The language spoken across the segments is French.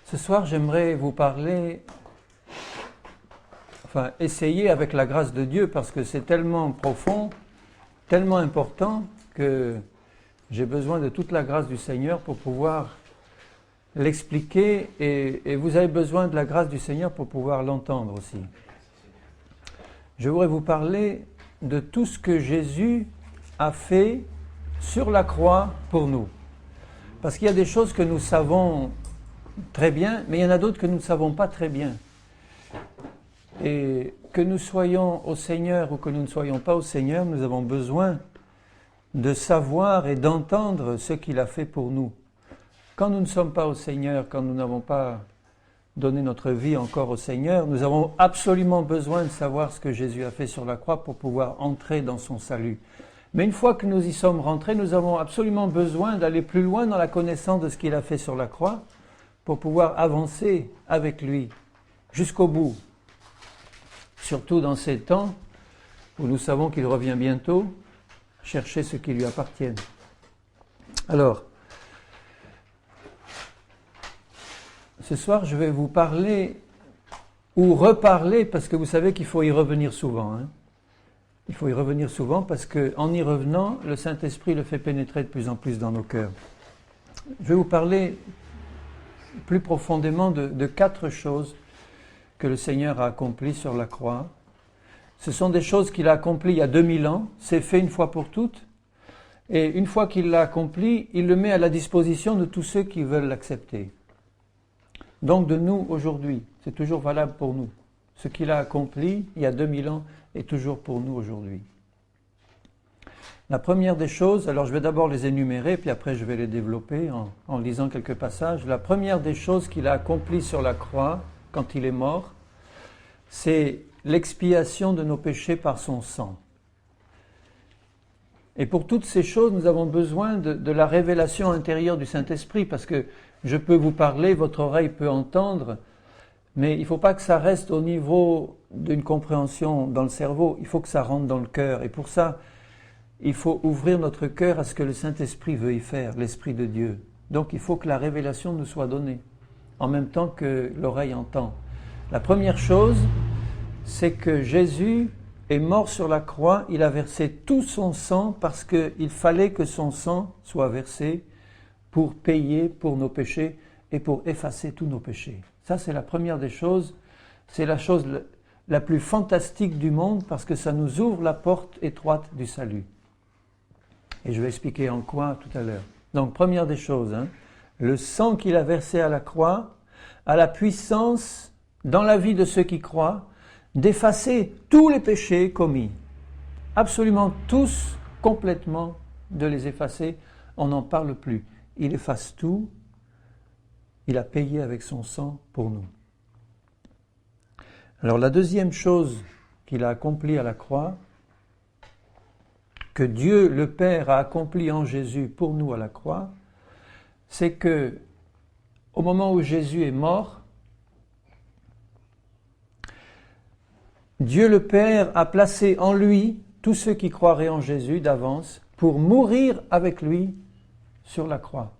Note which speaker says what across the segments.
Speaker 1: Ce soir, j'aimerais vous parler, essayer avec la grâce de Dieu, parce que c'est tellement profond, tellement important, que j'ai besoin de toute la grâce du Seigneur pour pouvoir l'expliquer, et vous avez besoin de la grâce du Seigneur pour pouvoir l'entendre aussi. Je voudrais vous parler de tout ce que Jésus a fait sur la croix pour nous. Parce qu'il y a des choses que nous savons très bien, mais il y en a d'autres que nous ne savons pas très bien. Et que nous soyons au Seigneur ou que nous ne soyons pas au Seigneur, nous avons besoin de savoir et d'entendre ce qu'il a fait pour nous. Quand nous ne sommes pas au Seigneur, quand nous n'avons pas donné notre vie encore au Seigneur, nous avons absolument besoin de savoir ce que Jésus a fait sur la croix pour pouvoir entrer dans son salut. Mais une fois que nous y sommes rentrés, nous avons absolument besoin d'aller plus loin dans la connaissance de ce qu'il a fait sur la croix pour pouvoir avancer avec lui jusqu'au bout. Surtout dans ces temps où nous savons qu'il revient bientôt, chercher ce qui lui appartient. Alors, ce soir, je vais vous parler ou reparler, parce que vous savez qu'il faut y revenir souvent. Il faut y revenir souvent parce qu'en y revenant, le Saint-Esprit le fait pénétrer de plus en plus dans nos cœurs. Je vais vous parler plus profondément de 4 choses que le Seigneur a accomplies sur la croix. Ce sont des choses qu'il a accomplies il y a 2000 ans, c'est fait une fois pour toutes, et une fois qu'il l'a accompli, il le met à la disposition de tous ceux qui veulent l'accepter. Donc de nous aujourd'hui, c'est toujours valable pour nous. Ce qu'il a accompli il y a 2000 ans est toujours pour nous aujourd'hui. La première des choses, alors je vais d'abord les énumérer, puis après je vais les développer en lisant quelques passages. La première des choses qu'il a accompli sur la croix, quand il est mort, c'est l'expiation de nos péchés par son sang. Et pour toutes ces choses, nous avons besoin de la révélation intérieure du Saint-Esprit, parce que je peux vous parler, votre oreille peut entendre, mais il ne faut pas que ça reste au niveau d'une compréhension dans le cerveau, il faut que ça rentre dans le cœur. Et pour ça, il faut ouvrir notre cœur à ce que le Saint-Esprit veut y faire, l'Esprit de Dieu. Donc il faut que la révélation nous soit donnée, en même temps que l'oreille entend. La première chose, c'est que Jésus est mort sur la croix, il a versé tout son sang parce qu'il fallait que son sang soit versé pour payer pour nos péchés et pour effacer tous nos péchés. Ça, c'est la première des choses. C'est la chose la plus fantastique du monde parce que ça nous ouvre la porte étroite du salut. Et je vais expliquer en quoi tout à l'heure. Donc, première des choses, le sang qu'il a versé à la croix a la puissance, dans la vie de ceux qui croient, d'effacer tous les péchés commis. Absolument tous, complètement, de les effacer. On n'en parle plus. Il efface tout. Il a payé avec son sang pour nous. Alors la deuxième chose qu'il a accomplie à la croix, que Dieu le Père a accompli en Jésus pour nous à la croix, c'est que au moment où Jésus est mort, Dieu le Père a placé en lui tous ceux qui croiraient en Jésus d'avance pour mourir avec lui sur la croix.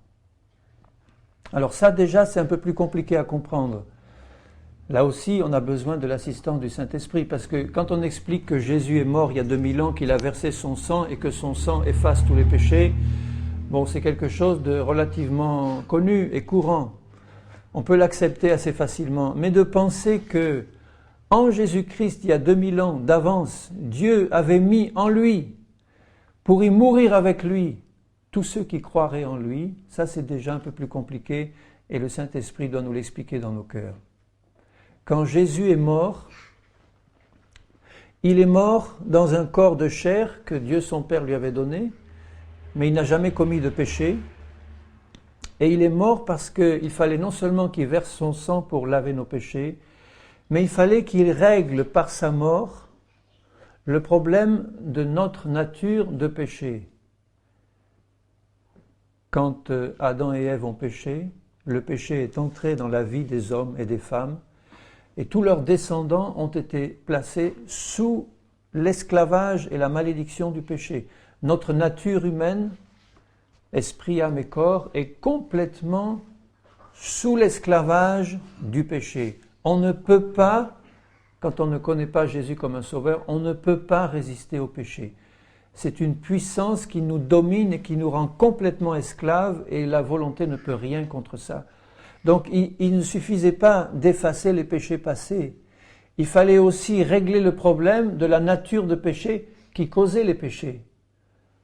Speaker 1: Alors ça déjà c'est un peu plus compliqué à comprendre. Là aussi on a besoin de l'assistance du Saint-Esprit parce que quand on explique que Jésus est mort il y a 2000 ans, qu'il a versé son sang et que son sang efface tous les péchés, bon c'est quelque chose de relativement connu et courant. On peut l'accepter assez facilement, mais de penser que en Jésus-Christ il y a 2000 ans d'avance, Dieu avait mis en lui pour y mourir avec lui tous ceux qui croiraient en lui, ça c'est déjà un peu plus compliqué et le Saint-Esprit doit nous l'expliquer dans nos cœurs. Quand Jésus est mort, il est mort dans un corps de chair que Dieu son Père lui avait donné, mais il n'a jamais commis de péché. Et il est mort parce qu'il fallait non seulement qu'il verse son sang pour laver nos péchés, mais il fallait qu'il règle par sa mort le problème de notre nature de péché. Quand Adam et Ève ont péché, le péché est entré dans la vie des hommes et des femmes, et tous leurs descendants ont été placés sous l'esclavage et la malédiction du péché. Notre nature humaine, esprit, âme et corps, est complètement sous l'esclavage du péché. On ne peut pas, quand on ne connaît pas Jésus comme un sauveur, on ne peut pas résister au péché. C'est une puissance qui nous domine et qui nous rend complètement esclaves et la volonté ne peut rien contre ça. Donc il ne suffisait pas d'effacer les péchés passés. Il fallait aussi régler le problème de la nature de péché qui causait les péchés.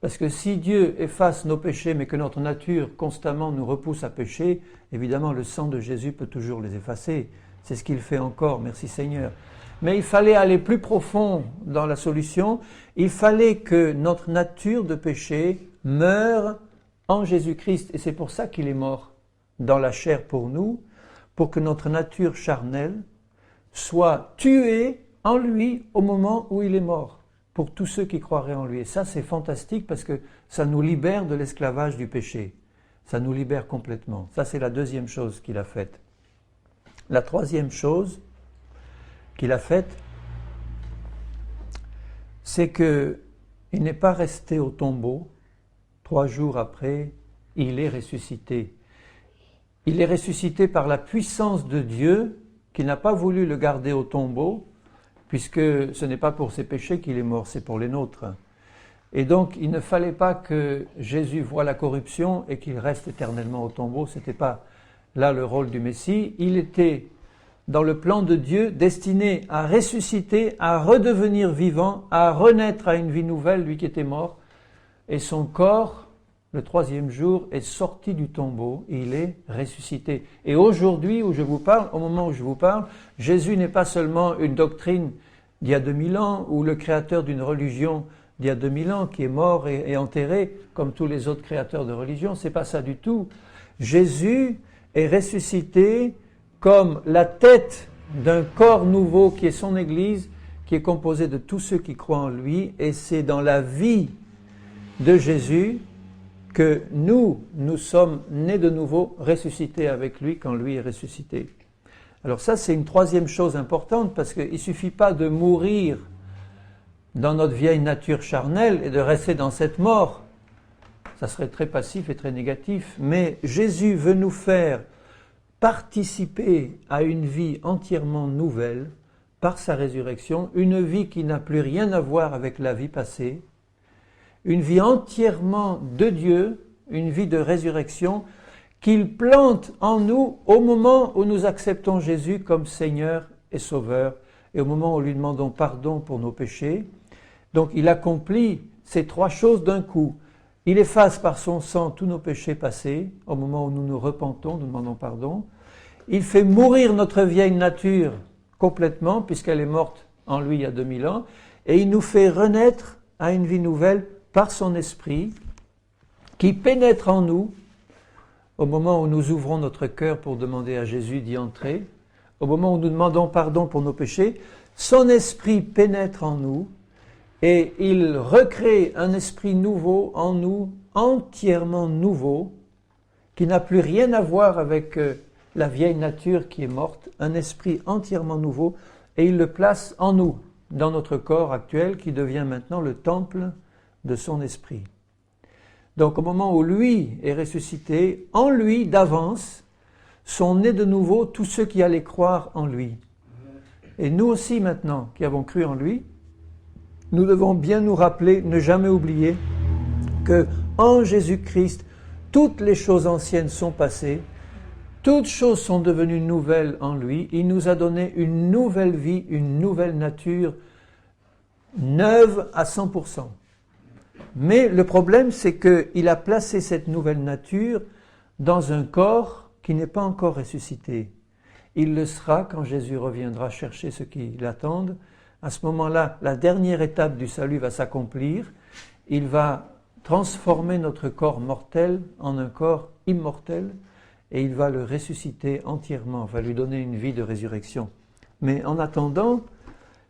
Speaker 1: Parce que si Dieu efface nos péchés mais que notre nature constamment nous repousse à pécher, évidemment le sang de Jésus peut toujours les effacer. C'est ce qu'il fait encore, merci Seigneur. Mais il fallait aller plus profond dans la solution. Il fallait que notre nature de péché meure en Jésus-Christ. Et c'est pour ça qu'il est mort dans la chair pour nous, pour que notre nature charnelle soit tuée en lui au moment où il est mort, pour tous ceux qui croiraient en lui. Et ça, c'est fantastique parce que ça nous libère de l'esclavage du péché. Ça nous libère complètement. Ça, c'est la deuxième chose qu'il a faite. La troisième chose qu'il a faite, c'est qu'il n'est pas resté au tombeau. 3 jours après, il est ressuscité. Il est ressuscité par la puissance de Dieu qui n'a pas voulu le garder au tombeau, puisque ce n'est pas pour ses péchés qu'il est mort, c'est pour les nôtres. Et donc, il ne fallait pas que Jésus voie la corruption et qu'il reste éternellement au tombeau. Ce n'était pas là le rôle du Messie. Il était dans le plan de Dieu, destiné à ressusciter, à redevenir vivant, à renaître à une vie nouvelle, lui qui était mort. Et son corps, le 3e jour, est sorti du tombeau et il est ressuscité. Et aujourd'hui, où je vous parle, au moment où je vous parle, Jésus n'est pas seulement une doctrine d'il y a 2000 ans ou le créateur d'une religion d'il y a 2000 ans qui est mort et enterré comme tous les autres créateurs de religion. C'est pas ça du tout. Jésus est ressuscité comme la tête d'un corps nouveau qui est son Église, qui est composé de tous ceux qui croient en lui, et c'est dans la vie de Jésus que nous sommes nés de nouveau, ressuscités avec lui quand lui est ressuscité. Alors ça, c'est une troisième chose importante, parce qu'il ne suffit pas de mourir dans notre vieille nature charnelle et de rester dans cette mort. Ça serait très passif et très négatif, mais Jésus veut nous faire participer à une vie entièrement nouvelle par sa résurrection, une vie qui n'a plus rien à voir avec la vie passée, une vie entièrement de Dieu, une vie de résurrection qu'il plante en nous au moment où nous acceptons Jésus comme Seigneur et Sauveur et au moment où nous lui demandons pardon pour nos péchés. Donc il accomplit ces 3 choses d'un coup. Il efface par son sang tous nos péchés passés, au moment où nous nous repentons, nous demandons pardon. Il fait mourir notre vieille nature complètement, puisqu'elle est morte en lui il y a 2000 ans, et il nous fait renaître à une vie nouvelle par son esprit, qui pénètre en nous, au moment où nous ouvrons notre cœur pour demander à Jésus d'y entrer, au moment où nous demandons pardon pour nos péchés, son esprit pénètre en nous, et il recrée un esprit nouveau en nous, entièrement nouveau, qui n'a plus rien à voir avec la vieille nature qui est morte, un esprit entièrement nouveau, et il le place en nous, dans notre corps actuel, qui devient maintenant le temple de son esprit. Donc au moment où lui est ressuscité, en lui, d'avance, sont nés de nouveau tous ceux qui allaient croire en lui. Et nous aussi maintenant, qui avons cru en lui, nous devons bien nous rappeler, ne jamais oublier, que en Jésus-Christ, toutes les choses anciennes sont passées, toutes choses sont devenues nouvelles en lui. Il nous a donné une nouvelle vie, une nouvelle nature, neuve à 100%. Mais le problème, c'est qu'il a placé cette nouvelle nature dans un corps qui n'est pas encore ressuscité. Il le sera quand Jésus reviendra chercher ceux qui l'attendent. À ce moment-là, la dernière étape du salut va s'accomplir. Il va transformer notre corps mortel en un corps immortel et il va le ressusciter entièrement, va lui donner une vie de résurrection. Mais en attendant,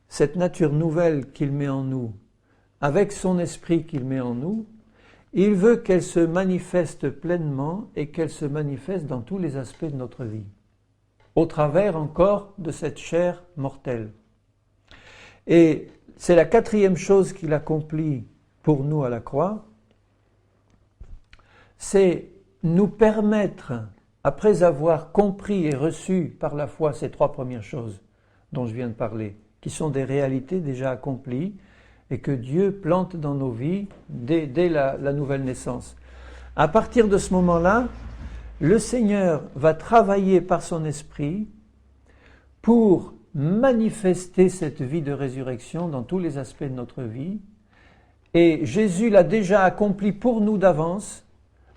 Speaker 1: cette nature nouvelle qu'il met en nous, avec son esprit qu'il met en nous, il veut qu'elle se manifeste pleinement et qu'elle se manifeste dans tous les aspects de notre vie, au travers encore de cette chair mortelle. Et c'est la 4e chose qu'il accomplit pour nous à la croix, c'est nous permettre après avoir compris et reçu par la foi ces 3 premières choses dont je viens de parler, qui sont des réalités déjà accomplies et que Dieu plante dans nos vies dès la nouvelle naissance. À partir de ce moment-là, le Seigneur va travailler par son esprit pour manifester cette vie de résurrection dans tous les aspects de notre vie. Et Jésus l'a déjà accompli pour nous d'avance,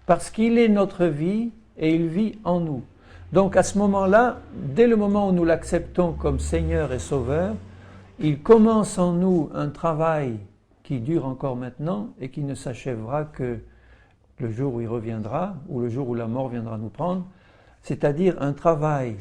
Speaker 1: parce qu'il est notre vie et il vit en nous. Donc à ce moment-là, dès le moment où nous l'acceptons comme Seigneur et Sauveur, il commence en nous un travail qui dure encore maintenant et qui ne s'achèvera que le jour où il reviendra, ou le jour où la mort viendra nous prendre, c'est-à-dire un travail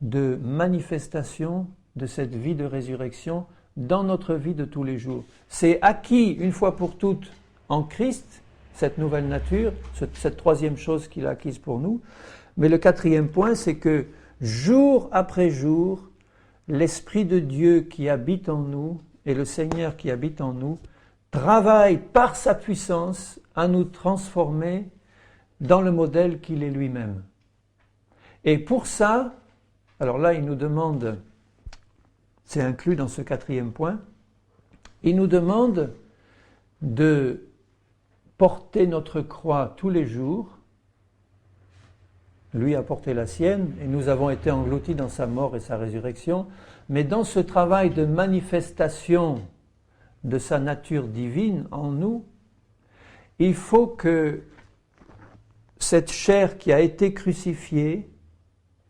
Speaker 1: de manifestation de cette vie de résurrection dans notre vie de tous les jours. C'est acquis une fois pour toutes en Christ, cette nouvelle nature, cette 3e chose qu'il a acquise pour nous. Mais le 4e point, c'est que jour après jour, l'Esprit de Dieu qui habite en nous et le Seigneur qui habite en nous travaille par sa puissance à nous transformer dans le modèle qu'il est lui-même. Et pour ça, alors là, il nous demande, c'est inclus dans ce 4e point, il nous demande de porter notre croix tous les jours. Lui a porté la sienne et nous avons été engloutis dans sa mort et sa résurrection. Mais dans ce travail de manifestation de sa nature divine en nous, il faut que cette chair qui a été crucifiée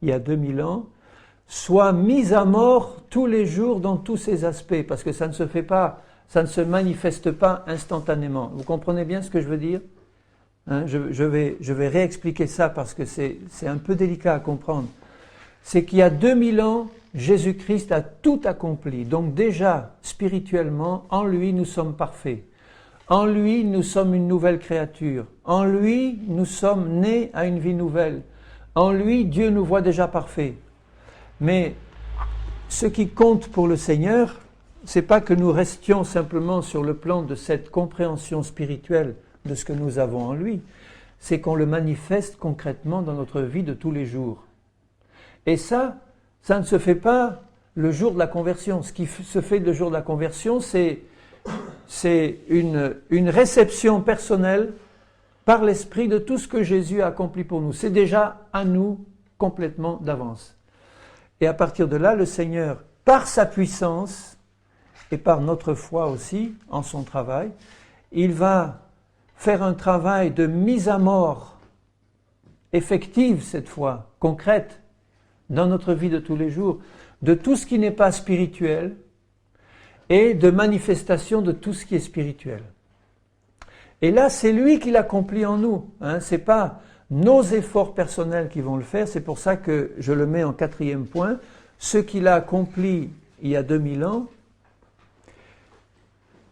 Speaker 1: il y a 2000 ans soit mise à mort tous les jours dans tous ses aspects, parce que ça ne se fait pas, ça ne se manifeste pas instantanément. Vous comprenez bien ce que je veux dire ? Je vais réexpliquer ça parce que c'est un peu délicat à comprendre. C'est qu'il y a 2000 ans, Jésus-Christ a tout accompli. Donc déjà, spirituellement, en lui, nous sommes parfaits. En lui, nous sommes une nouvelle créature. En lui, nous sommes nés à une vie nouvelle. En lui, Dieu nous voit déjà parfaits. Mais ce qui compte pour le Seigneur, c'est pas que nous restions simplement sur le plan de cette compréhension spirituelle de ce que nous avons en lui, c'est qu'on le manifeste concrètement dans notre vie de tous les jours. Et ça ne se fait pas le jour de la conversion. Ce qui se fait le jour de la conversion, c'est une réception personnelle par l'Esprit de tout ce que Jésus a accompli pour nous. C'est déjà à nous complètement d'avance. Et à partir de là, le Seigneur, par sa puissance et par notre foi aussi, en son travail, il va faire un travail de mise à mort effective cette fois, concrète, dans notre vie de tous les jours, de tout ce qui n'est pas spirituel et de manifestation de tout ce qui est spirituel. Et là, c'est lui qui l'accomplit en nous. Ce n'est pas nos efforts personnels qui vont le faire, c'est pour ça que je le mets en 4e point. Ce qu'il a accompli il y a 2000 ans,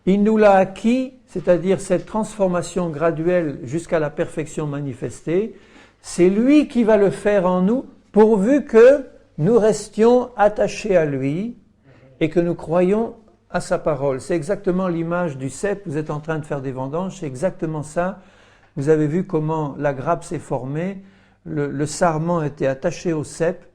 Speaker 1: il nous l'a acquis, c'est-à-dire cette transformation graduelle jusqu'à la perfection manifestée. C'est lui qui va le faire en nous, pourvu que nous restions attachés à lui et que nous croyions à sa parole. C'est exactement l'image du cep. Vous êtes en train de faire des vendanges, c'est exactement ça. Vous avez vu comment la grappe s'est formée, le sarment était attaché au cep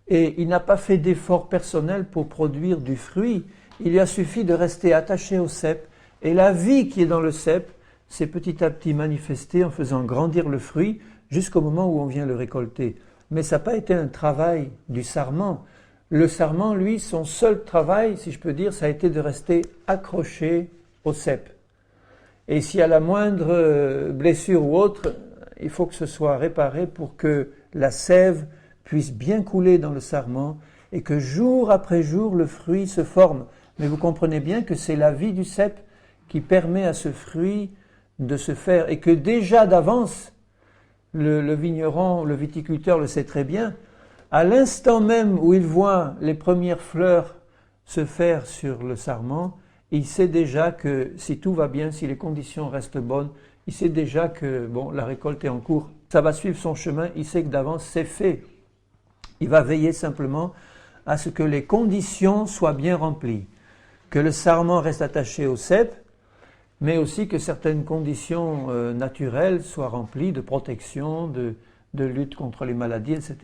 Speaker 1: et il n'a pas fait d'effort personnel pour produire du fruit. Il lui a suffi de rester attaché au cep et la vie qui est dans le cep s'est petit à petit manifestée en faisant grandir le fruit jusqu'au moment où on vient le récolter. Mais ça n'a pas été un travail du sarment. Le sarment, lui, son seul travail, si je peux dire, ça a été de rester accroché au cep. Et s'il y a la moindre blessure ou autre, il faut que ce soit réparé pour que la sève puisse bien couler dans le sarment et que jour après jour, le fruit se forme. Mais vous comprenez bien que c'est la vie du cep qui permet à ce fruit de se faire et que déjà d'avance, le vigneron, le viticulteur le sait très bien, à l'instant même où il voit les premières fleurs se faire sur le sarment, il sait déjà que si tout va bien, si les conditions restent bonnes, il sait déjà que la récolte est en cours. Ça va suivre son chemin, il sait que d'avance c'est fait. Il va veiller simplement à ce que les conditions soient bien remplies, que le sarment reste attaché au cep, mais aussi que certaines conditions naturelles soient remplies de protection, de lutte contre les maladies, etc.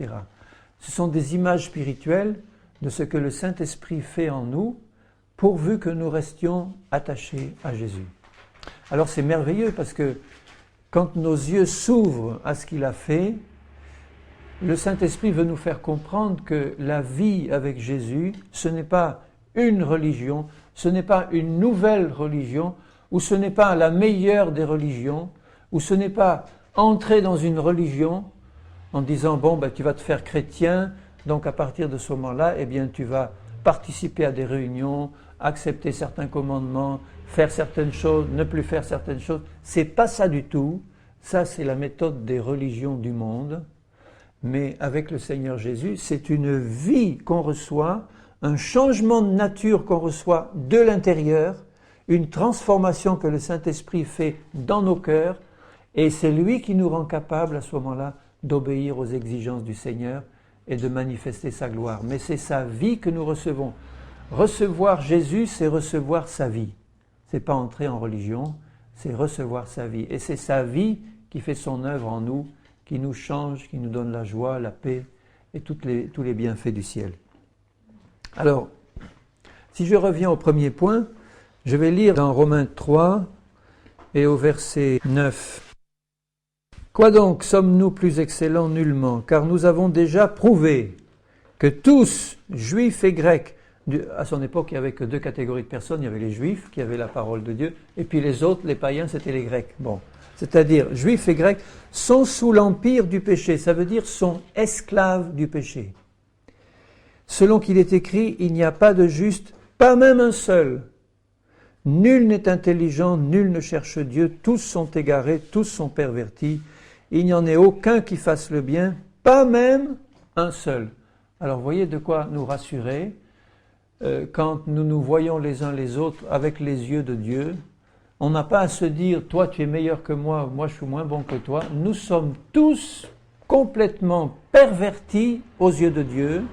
Speaker 1: Ce sont des images spirituelles de ce que le Saint-Esprit fait en nous, pourvu que nous restions attachés à Jésus. Alors c'est merveilleux parce que quand nos yeux s'ouvrent à ce qu'il a fait, le Saint-Esprit veut nous faire comprendre que la vie avec Jésus, ce n'est pas une religion, ce n'est pas une nouvelle religion, ou ce n'est pas la meilleure des religions, ou ce n'est pas entrer dans une religion en disant bon tu vas te faire chrétien, donc à partir de ce moment-là, tu vas participer à des réunions, accepter certains commandements, faire certaines choses, ne plus faire certaines choses. C'est pas ça du tout. Ça, c'est la méthode des religions du monde. Mais avec le Seigneur Jésus, c'est une vie qu'on reçoit, un changement de nature qu'on reçoit de l'intérieur, une transformation que le Saint-Esprit fait dans nos cœurs, et c'est lui qui nous rend capables à ce moment-là d'obéir aux exigences du Seigneur et de manifester sa gloire. Mais c'est sa vie que nous recevons. Recevoir Jésus, c'est recevoir sa vie. C'est pas entrer en religion, c'est recevoir sa vie. Et c'est sa vie qui fait son œuvre en nous, qui nous change, qui nous donne la joie, la paix et tous les bienfaits du ciel. Alors, si je reviens au premier point, je vais lire dans Romains 3 et au verset 9. Quoi donc sommes-nous plus excellents? Nullement, car nous avons déjà prouvé que tous, juifs et grecs, à son époque il n'y avait que deux catégories de personnes, il y avait les juifs qui avaient la parole de Dieu, et puis les autres, les païens, c'était les grecs. C'est-à-dire juifs et grecs sont sous l'empire du péché, ça veut dire sont esclaves du péché. Selon qu'il est écrit, il n'y a pas de juste, pas même un seul. Nul n'est intelligent, nul ne cherche Dieu, tous sont égarés, tous sont pervertis. Il n'y en ait aucun qui fasse le bien, pas même un seul. Alors voyez de quoi nous rassurer quand nous nous voyons les uns les autres avec les yeux de Dieu. On n'a pas à se dire, toi tu es meilleur que moi, moi je suis moins bon que toi. Nous sommes tous complètement pervertis aux yeux de Dieu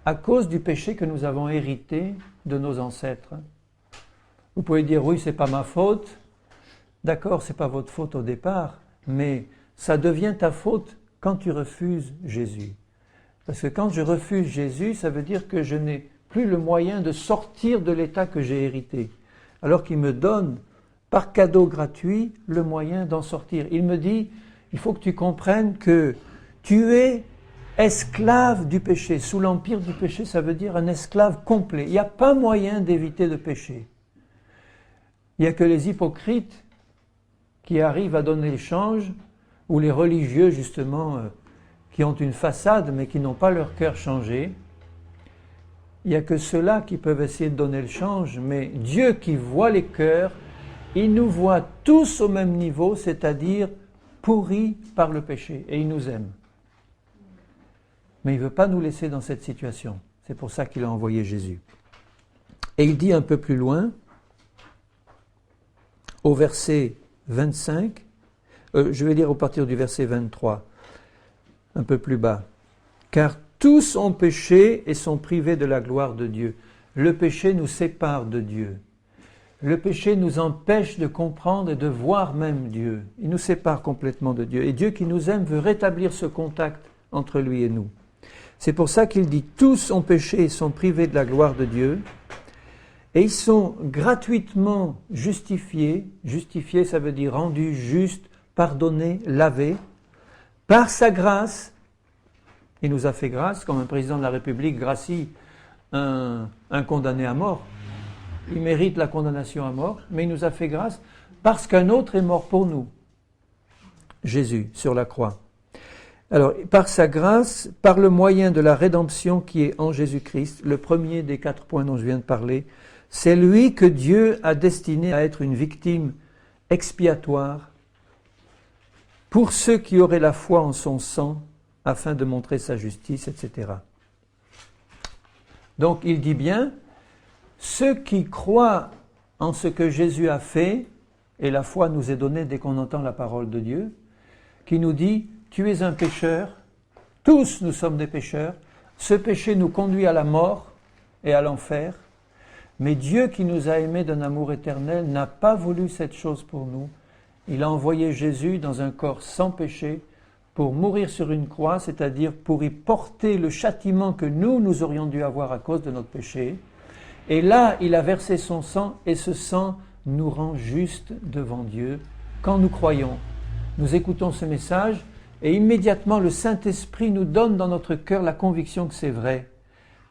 Speaker 1: à cause du péché que nous avons hérité de nos ancêtres. Vous pouvez dire, oui, c'est pas ma faute. D'accord, c'est pas votre faute au départ, mais ça devient ta faute quand tu refuses Jésus. Parce que quand je refuse Jésus, ça veut dire que je n'ai plus le moyen de sortir de l'état que j'ai hérité. Alors qu'il me donne, par cadeau gratuit, le moyen d'en sortir. Il me dit, il faut que tu comprennes que tu es esclave du péché. Sous l'empire du péché, ça veut dire un esclave complet. Il n'y a pas moyen d'éviter de pécher. Il n'y a que les hypocrites qui arrivent à donner le change, ou les religieux justement qui ont une façade mais qui n'ont pas leur cœur changé. Il n'y a que ceux-là qui peuvent essayer de donner le change, mais Dieu qui voit les cœurs, il nous voit tous au même niveau, c'est-à-dire pourris par le péché, et il nous aime. Mais il ne veut pas nous laisser dans cette situation. C'est pour ça qu'il a envoyé Jésus. Et il dit un peu plus loin, au verset 25, je vais lire à partir du verset 23, un peu plus bas. Car tous ont péché et sont privés de la gloire de Dieu. Le péché nous sépare de Dieu. Le péché nous empêche de comprendre et de voir même Dieu. Il nous sépare complètement de Dieu. Et Dieu qui nous aime veut rétablir ce contact entre lui et nous. C'est pour ça qu'il dit, tous ont péché et sont privés de la gloire de Dieu. Et ils sont gratuitement justifiés. Justifiés, ça veut dire rendus justes, pardonnés, lavés. Par sa grâce, il nous a fait grâce, comme un président de la République gracie un condamné à mort. Il mérite la condamnation à mort, mais il nous a fait grâce parce qu'un autre est mort pour nous. Jésus, sur la croix. Alors, par sa grâce, par le moyen de la rédemption qui est en Jésus-Christ, le premier des 4 points dont je viens de parler, c'est lui que Dieu a destiné à être une victime expiatoire pour ceux qui auraient la foi en son sang, afin de montrer sa justice, etc. Donc il dit bien, ceux qui croient en ce que Jésus a fait, et la foi nous est donnée dès qu'on entend la parole de Dieu, qui nous dit, tu es un pécheur, tous nous sommes des pécheurs, ce péché nous conduit à la mort et à l'enfer, mais Dieu qui nous a aimés d'un amour éternel n'a pas voulu cette chose pour nous. Il a envoyé Jésus dans un corps sans péché pour mourir sur une croix, c'est-à-dire pour y porter le châtiment que nous aurions dû avoir à cause de notre péché. Et là, il a versé son sang, et ce sang nous rend justes devant Dieu. Quand nous croyons, nous écoutons ce message, et immédiatement le Saint-Esprit nous donne dans notre cœur la conviction que c'est vrai,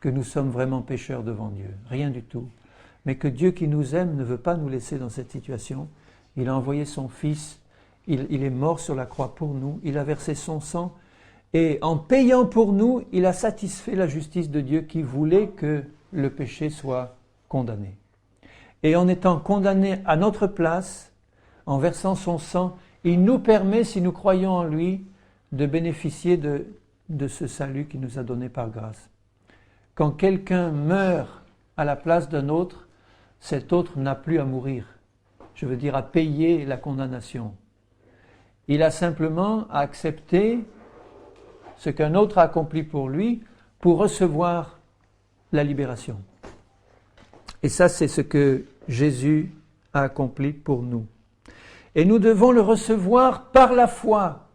Speaker 1: que nous sommes vraiment pécheurs devant Dieu. Rien du tout. Mais que Dieu qui nous aime ne veut pas nous laisser dans cette situation. Il a envoyé son Fils, il est mort sur la croix pour nous, il a versé son sang, et en payant pour nous, il a satisfait la justice de Dieu qui voulait que le péché soit condamné. Et en étant condamné à notre place, en versant son sang, il nous permet, si nous croyons en lui, de bénéficier de ce salut qu'il nous a donné par grâce. Quand quelqu'un meurt à la place d'un autre, cet autre n'a plus à mourir. Je veux dire, à payer la condamnation. Il a simplement à accepter ce qu'un autre a accompli pour lui pour recevoir la libération. Et ça, c'est ce que Jésus a accompli pour nous. Et nous devons le recevoir par la foi.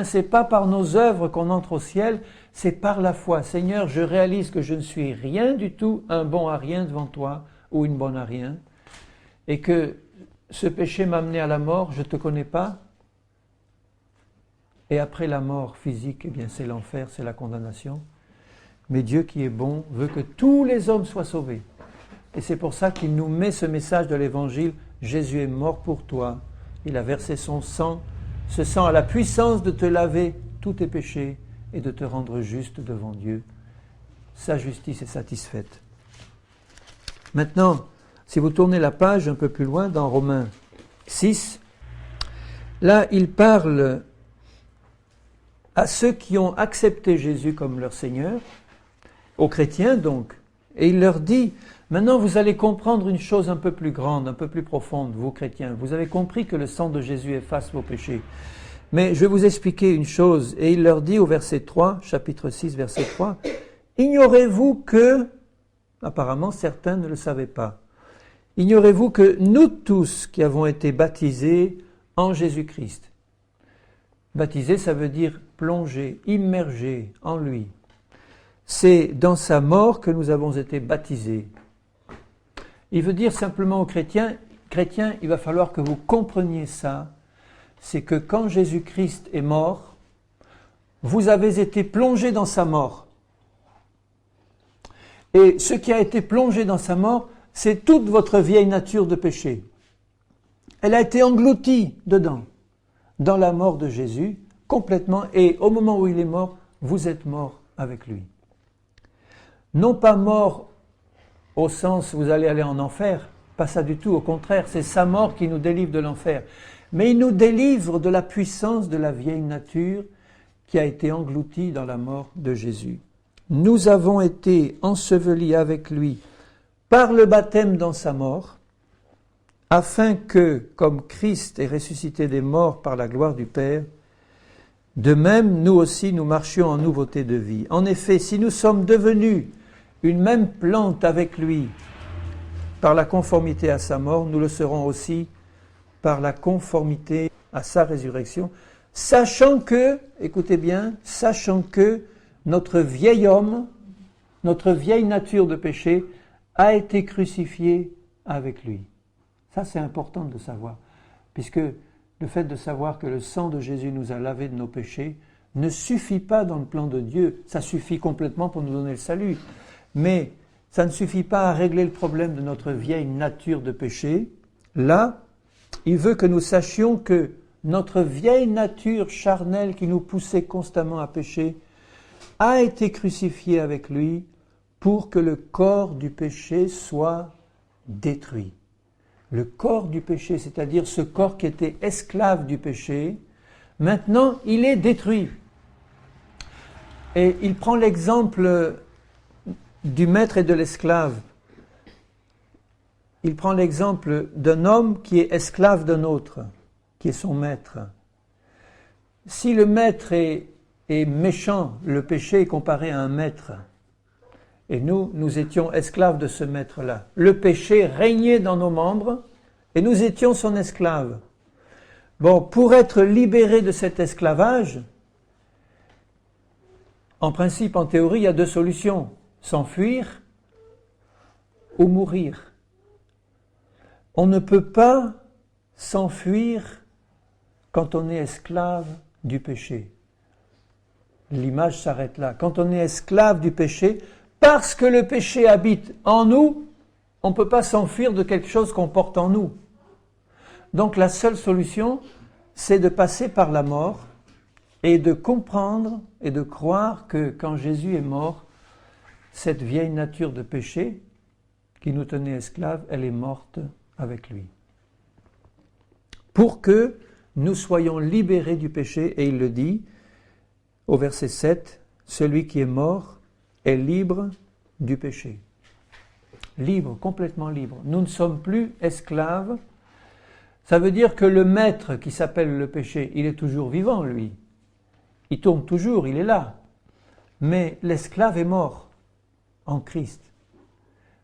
Speaker 1: C'est pas par nos œuvres qu'on entre au ciel, c'est par la foi. Seigneur, je réalise que je ne suis rien du tout, un bon à rien devant toi, ou une bonne à rien, et que ce péché m'a amené à la mort, je ne te connais pas. Et après la mort physique, eh bien c'est l'enfer, c'est la condamnation. Mais Dieu qui est bon veut que tous les hommes soient sauvés. Et c'est pour ça qu'il nous met ce message de l'Évangile, Jésus est mort pour toi, il a versé son sang, ce sang a la puissance de te laver tous tes péchés et de te rendre juste devant Dieu. Sa justice est satisfaite. Maintenant, si vous tournez la page un peu plus loin, dans Romains 6, là, il parle à ceux qui ont accepté Jésus comme leur Seigneur, aux chrétiens donc, et il leur dit, maintenant vous allez comprendre une chose un peu plus grande, un peu plus profonde, vous chrétiens. Vous avez compris que le sang de Jésus efface vos péchés. Mais je vais vous expliquer une chose, et il leur dit au verset 3, chapitre 6, verset 3, « Ignorez-vous que, apparemment certains ne le savaient pas, ignorez-vous que nous tous qui avons été baptisés en Jésus-Christ, baptisé, ça veut dire plongé, immergé en lui. C'est dans sa mort que nous avons été baptisés. » Il veut dire simplement aux chrétiens, il va falloir que vous compreniez ça, c'est que quand Jésus-Christ est mort, vous avez été plongé dans sa mort. Et ce qui a été plongé dans sa mort, c'est toute votre vieille nature de péché. Elle a été engloutie dedans, dans la mort de Jésus, complètement, et au moment où il est mort, vous êtes mort avec lui. Non pas mort au sens vous allez aller en enfer, pas ça du tout, au contraire, c'est sa mort qui nous délivre de l'enfer. Mais il nous délivre de la puissance de la vieille nature qui a été engloutie dans la mort de Jésus. Nous avons été ensevelis avec lui par le baptême dans sa mort, afin que, comme Christ est ressuscité des morts par la gloire du Père, de même, nous aussi, nous marchions en nouveauté de vie. En effet, si nous sommes devenus une même plante avec lui par la conformité à sa mort, nous le serons aussi par la conformité à sa résurrection, sachant que, écoutez bien, sachant que notre vieil homme, notre vieille nature de péché a été crucifiée avec lui. Ça, c'est important de le savoir, puisque le fait de savoir que le sang de Jésus nous a lavés de nos péchés ne suffit pas dans le plan de Dieu. Ça suffit complètement pour nous donner le salut, mais ça ne suffit pas à régler le problème de notre vieille nature de péché. Là, il veut que nous sachions que notre vieille nature charnelle qui nous poussait constamment à pécher a été crucifiée avec lui pour que le corps du péché soit détruit. Le corps du péché, c'est-à-dire ce corps qui était esclave du péché, maintenant il est détruit. Et il prend l'exemple du maître et de l'esclave. Il prend l'exemple d'un homme qui est esclave d'un autre, qui est son maître. Si le maître est méchant, le péché est comparé à un maître. Et nous étions esclaves de ce maître-là. Le péché régnait dans nos membres et nous étions son esclave. Bon, pour être libéré de cet esclavage, en principe, en théorie, il y a deux solutions, s'enfuir ou mourir. On ne peut pas s'enfuir quand on est esclave du péché. L'image s'arrête là. Quand on est esclave du péché, parce que le péché habite en nous, on ne peut pas s'enfuir de quelque chose qu'on porte en nous. Donc la seule solution, c'est de passer par la mort et de comprendre et de croire que quand Jésus est mort, cette vieille nature de péché qui nous tenait esclaves, elle est morte avec lui. Pour que nous soyons libérés du péché, et il le dit au verset 7, celui qui est mort est libre du péché. Libre, complètement libre. Nous ne sommes plus esclaves. Ça veut dire que le maître qui s'appelle le péché, il est toujours vivant, lui. Il tourne toujours, il est là. Mais l'esclave est mort en Christ.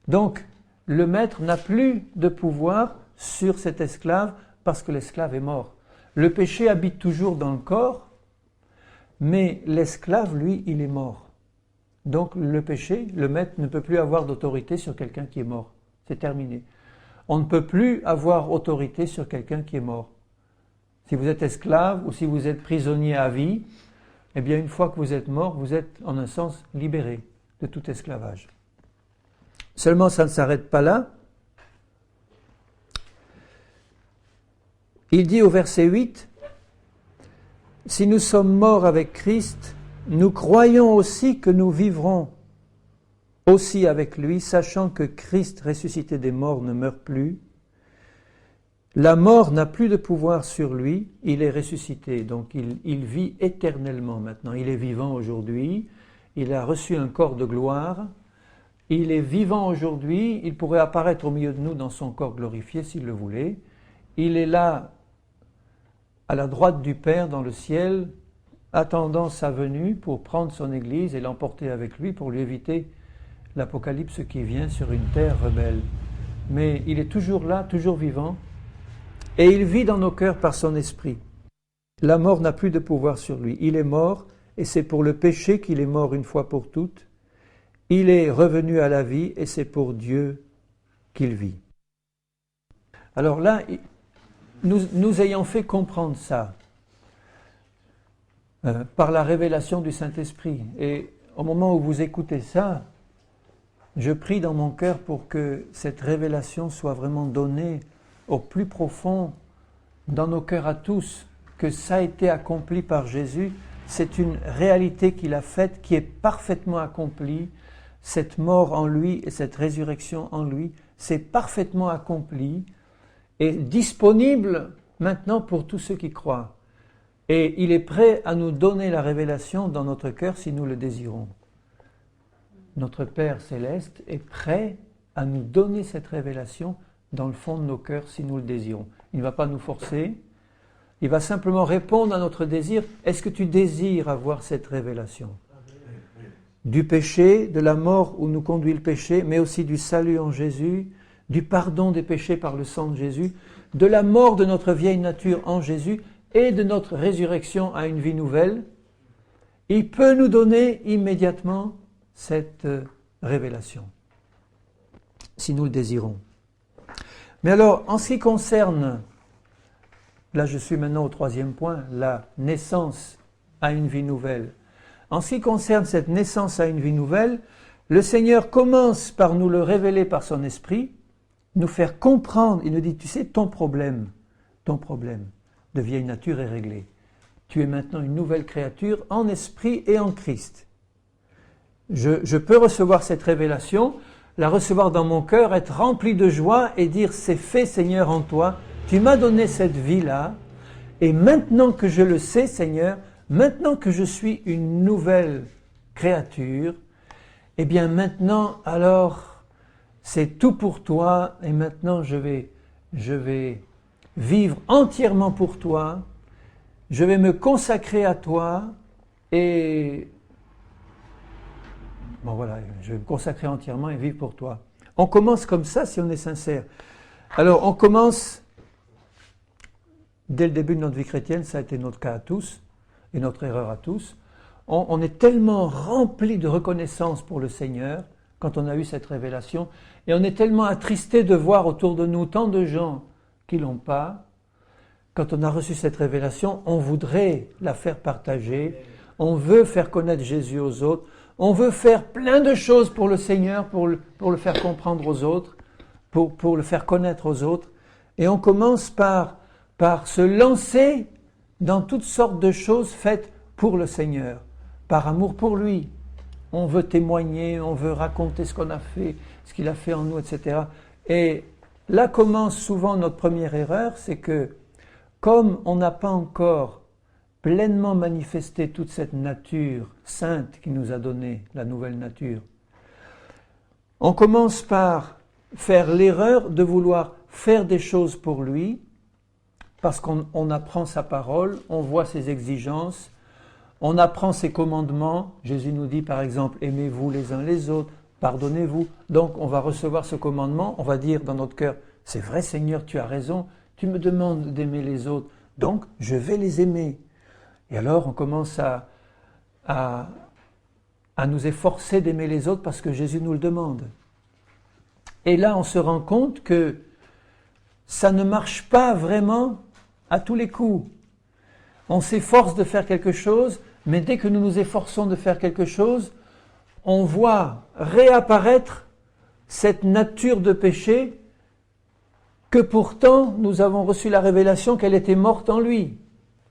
Speaker 1: Donc, le maître n'a plus de pouvoir sur cet esclave parce que l'esclave est mort. Le péché habite toujours dans le corps, mais l'esclave, lui, il est mort. Donc, le péché, le maître ne peut plus avoir d'autorité sur quelqu'un qui est mort. C'est terminé. On ne peut plus avoir autorité sur quelqu'un qui est mort. Si vous êtes esclave ou si vous êtes prisonnier à vie, eh bien, une fois que vous êtes mort, vous êtes en un sens libéré de tout esclavage. Seulement, ça ne s'arrête pas là. Il dit au verset 8, « Si nous sommes morts avec Christ, nous croyons aussi que nous vivrons aussi avec lui, sachant que Christ, ressuscité des morts, ne meurt plus. La mort n'a plus de pouvoir sur lui, il est ressuscité, donc il vit éternellement maintenant. Il est vivant aujourd'hui, il a reçu un corps de gloire, il est vivant aujourd'hui, il pourrait apparaître au milieu de nous dans son corps glorifié s'il le voulait. Il est là, à la droite du Père dans le ciel, attendant sa venue pour prendre son Église et l'emporter avec lui pour lui éviter l'apocalypse qui vient sur une terre rebelle. Mais il est toujours là, toujours vivant, et il vit dans nos cœurs par son esprit. La mort n'a plus de pouvoir sur lui. Il est mort, et c'est pour le péché qu'il est mort une fois pour toutes. Il est revenu à la vie, et c'est pour Dieu qu'il vit. Alors là, nous ayant fait comprendre ça par la révélation du Saint-Esprit, et au moment où vous écoutez ça, je prie dans mon cœur pour que cette révélation soit vraiment donnée au plus profond dans nos cœurs à tous, que ça a été accompli par Jésus, c'est une réalité qu'il a faite, qui est parfaitement accomplie, cette mort en lui et cette résurrection en lui, c'est parfaitement accompli et disponible maintenant pour tous ceux qui croient. Et il est prêt à nous donner la révélation dans notre cœur si nous le désirons. Notre Père céleste est prêt à nous donner cette révélation dans le fond de nos cœurs si nous le désirons. Il ne va pas nous forcer, il va simplement répondre à notre désir. Est-ce que tu désires avoir cette révélation ? Du péché, de la mort où nous conduit le péché, mais aussi du salut en Jésus, du pardon des péchés par le sang de Jésus, de la mort de notre vieille nature en Jésus et de notre résurrection à une vie nouvelle. Il peut nous donner immédiatement cette révélation, si nous le désirons. Mais alors, en ce qui concerne, là je suis maintenant au troisième point, la naissance à une vie nouvelle. En ce qui concerne cette naissance à une vie nouvelle, le Seigneur commence par nous le révéler par son esprit, nous faire comprendre, il nous dit, tu sais, ton problème de vieille nature est réglé. Tu es maintenant une nouvelle créature en esprit et en Christ. Je peux recevoir cette révélation, la recevoir dans mon cœur, être rempli de joie et dire, c'est fait Seigneur en toi, tu m'as donné cette vie-là, et maintenant que je le sais Seigneur, maintenant que je suis une nouvelle créature, eh bien maintenant alors c'est tout pour toi, et maintenant je vais vivre entièrement pour toi, je vais me consacrer à toi, et bon voilà, je vais me consacrer entièrement et vivre pour toi. On commence comme ça si on est sincère. Alors on commence dès le début de notre vie chrétienne, ça a été notre cas à tous, et notre erreur à tous. On est tellement rempli de reconnaissance pour le Seigneur, quand on a eu cette révélation, et on est tellement attristé de voir autour de nous tant de gens qui l'ont pas. Quand on a reçu cette révélation, on voudrait la faire partager, on veut faire connaître Jésus aux autres, on veut faire plein de choses pour le Seigneur, pour le faire comprendre aux autres, pour le faire connaître aux autres. Et on commence par se lancer dans toutes sortes de choses faites pour le Seigneur, par amour pour lui. On veut témoigner, on veut raconter ce qu'on a fait, ce qu'il a fait en nous, etc. Et là commence souvent notre première erreur, c'est que comme on n'a pas encore pleinement manifesté toute cette nature sainte qui nous a donné la nouvelle nature, on commence par faire l'erreur de vouloir faire des choses pour lui, parce qu'on apprend sa parole, on voit ses exigences, on apprend ses commandements. Jésus nous dit par exemple, aimez-vous les uns les autres, pardonnez-vous. Donc on va recevoir ce commandement, on va dire dans notre cœur, c'est vrai Seigneur, tu as raison, tu me demandes d'aimer les autres, donc je vais les aimer. Et alors on commence à nous efforcer d'aimer les autres parce que Jésus nous le demande. Et là on se rend compte que ça ne marche pas vraiment à tous les coups. On s'efforce de faire quelque chose, mais dès que nous nous efforçons de faire quelque chose, on voit réapparaître cette nature de péché que pourtant nous avons reçu la révélation qu'elle était morte en lui.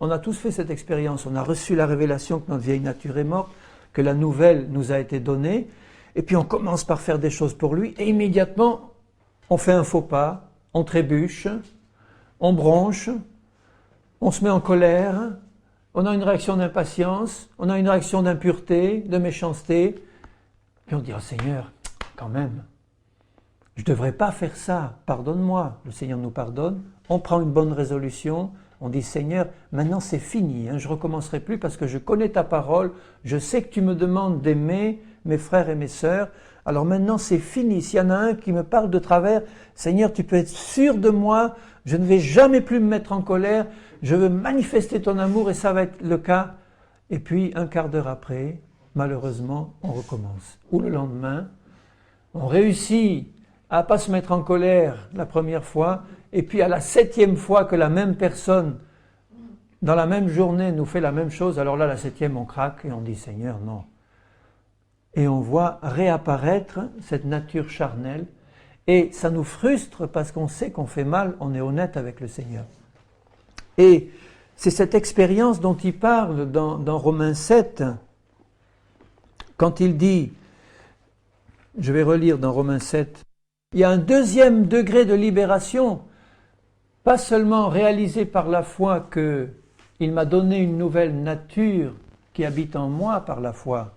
Speaker 1: On a tous fait cette expérience, on a reçu la révélation que notre vieille nature est morte, que la nouvelle nous a été donnée, et puis on commence par faire des choses pour lui, et immédiatement on fait un faux pas, on trébuche, on bronche, on se met en colère, on a une réaction d'impatience, on a une réaction d'impureté, de méchanceté, puis on dit « Oh Seigneur, quand même, je ne devrais pas faire ça, pardonne-moi ». Le Seigneur nous pardonne, on prend une bonne résolution, on dit « Seigneur, maintenant c'est fini, je ne recommencerai plus parce que je connais ta parole, je sais que tu me demandes d'aimer mes frères et mes sœurs, alors maintenant c'est fini, s'il y en a un qui me parle de travers, Seigneur, tu peux être sûr de moi, je ne vais jamais plus me mettre en colère, je veux manifester ton amour et ça va être le cas. » Et puis un quart d'heure après, malheureusement, on recommence. Ou le lendemain, on réussit à ne pas se mettre en colère la première fois, et puis à la 7e fois que la même personne, dans la même journée, nous fait la même chose, alors là, la 7e, on craque et on dit « Seigneur, non ». Et on voit réapparaître cette nature charnelle, et ça nous frustre parce qu'on sait qu'on fait mal, on est honnête avec le Seigneur. Et c'est cette expérience dont il parle dans Romains 7, quand il dit, je vais relire dans Romains 7, il y a un deuxième degré de libération, pas seulement réalisé par la foi qu'il m'a donné une nouvelle nature qui habite en moi par la foi,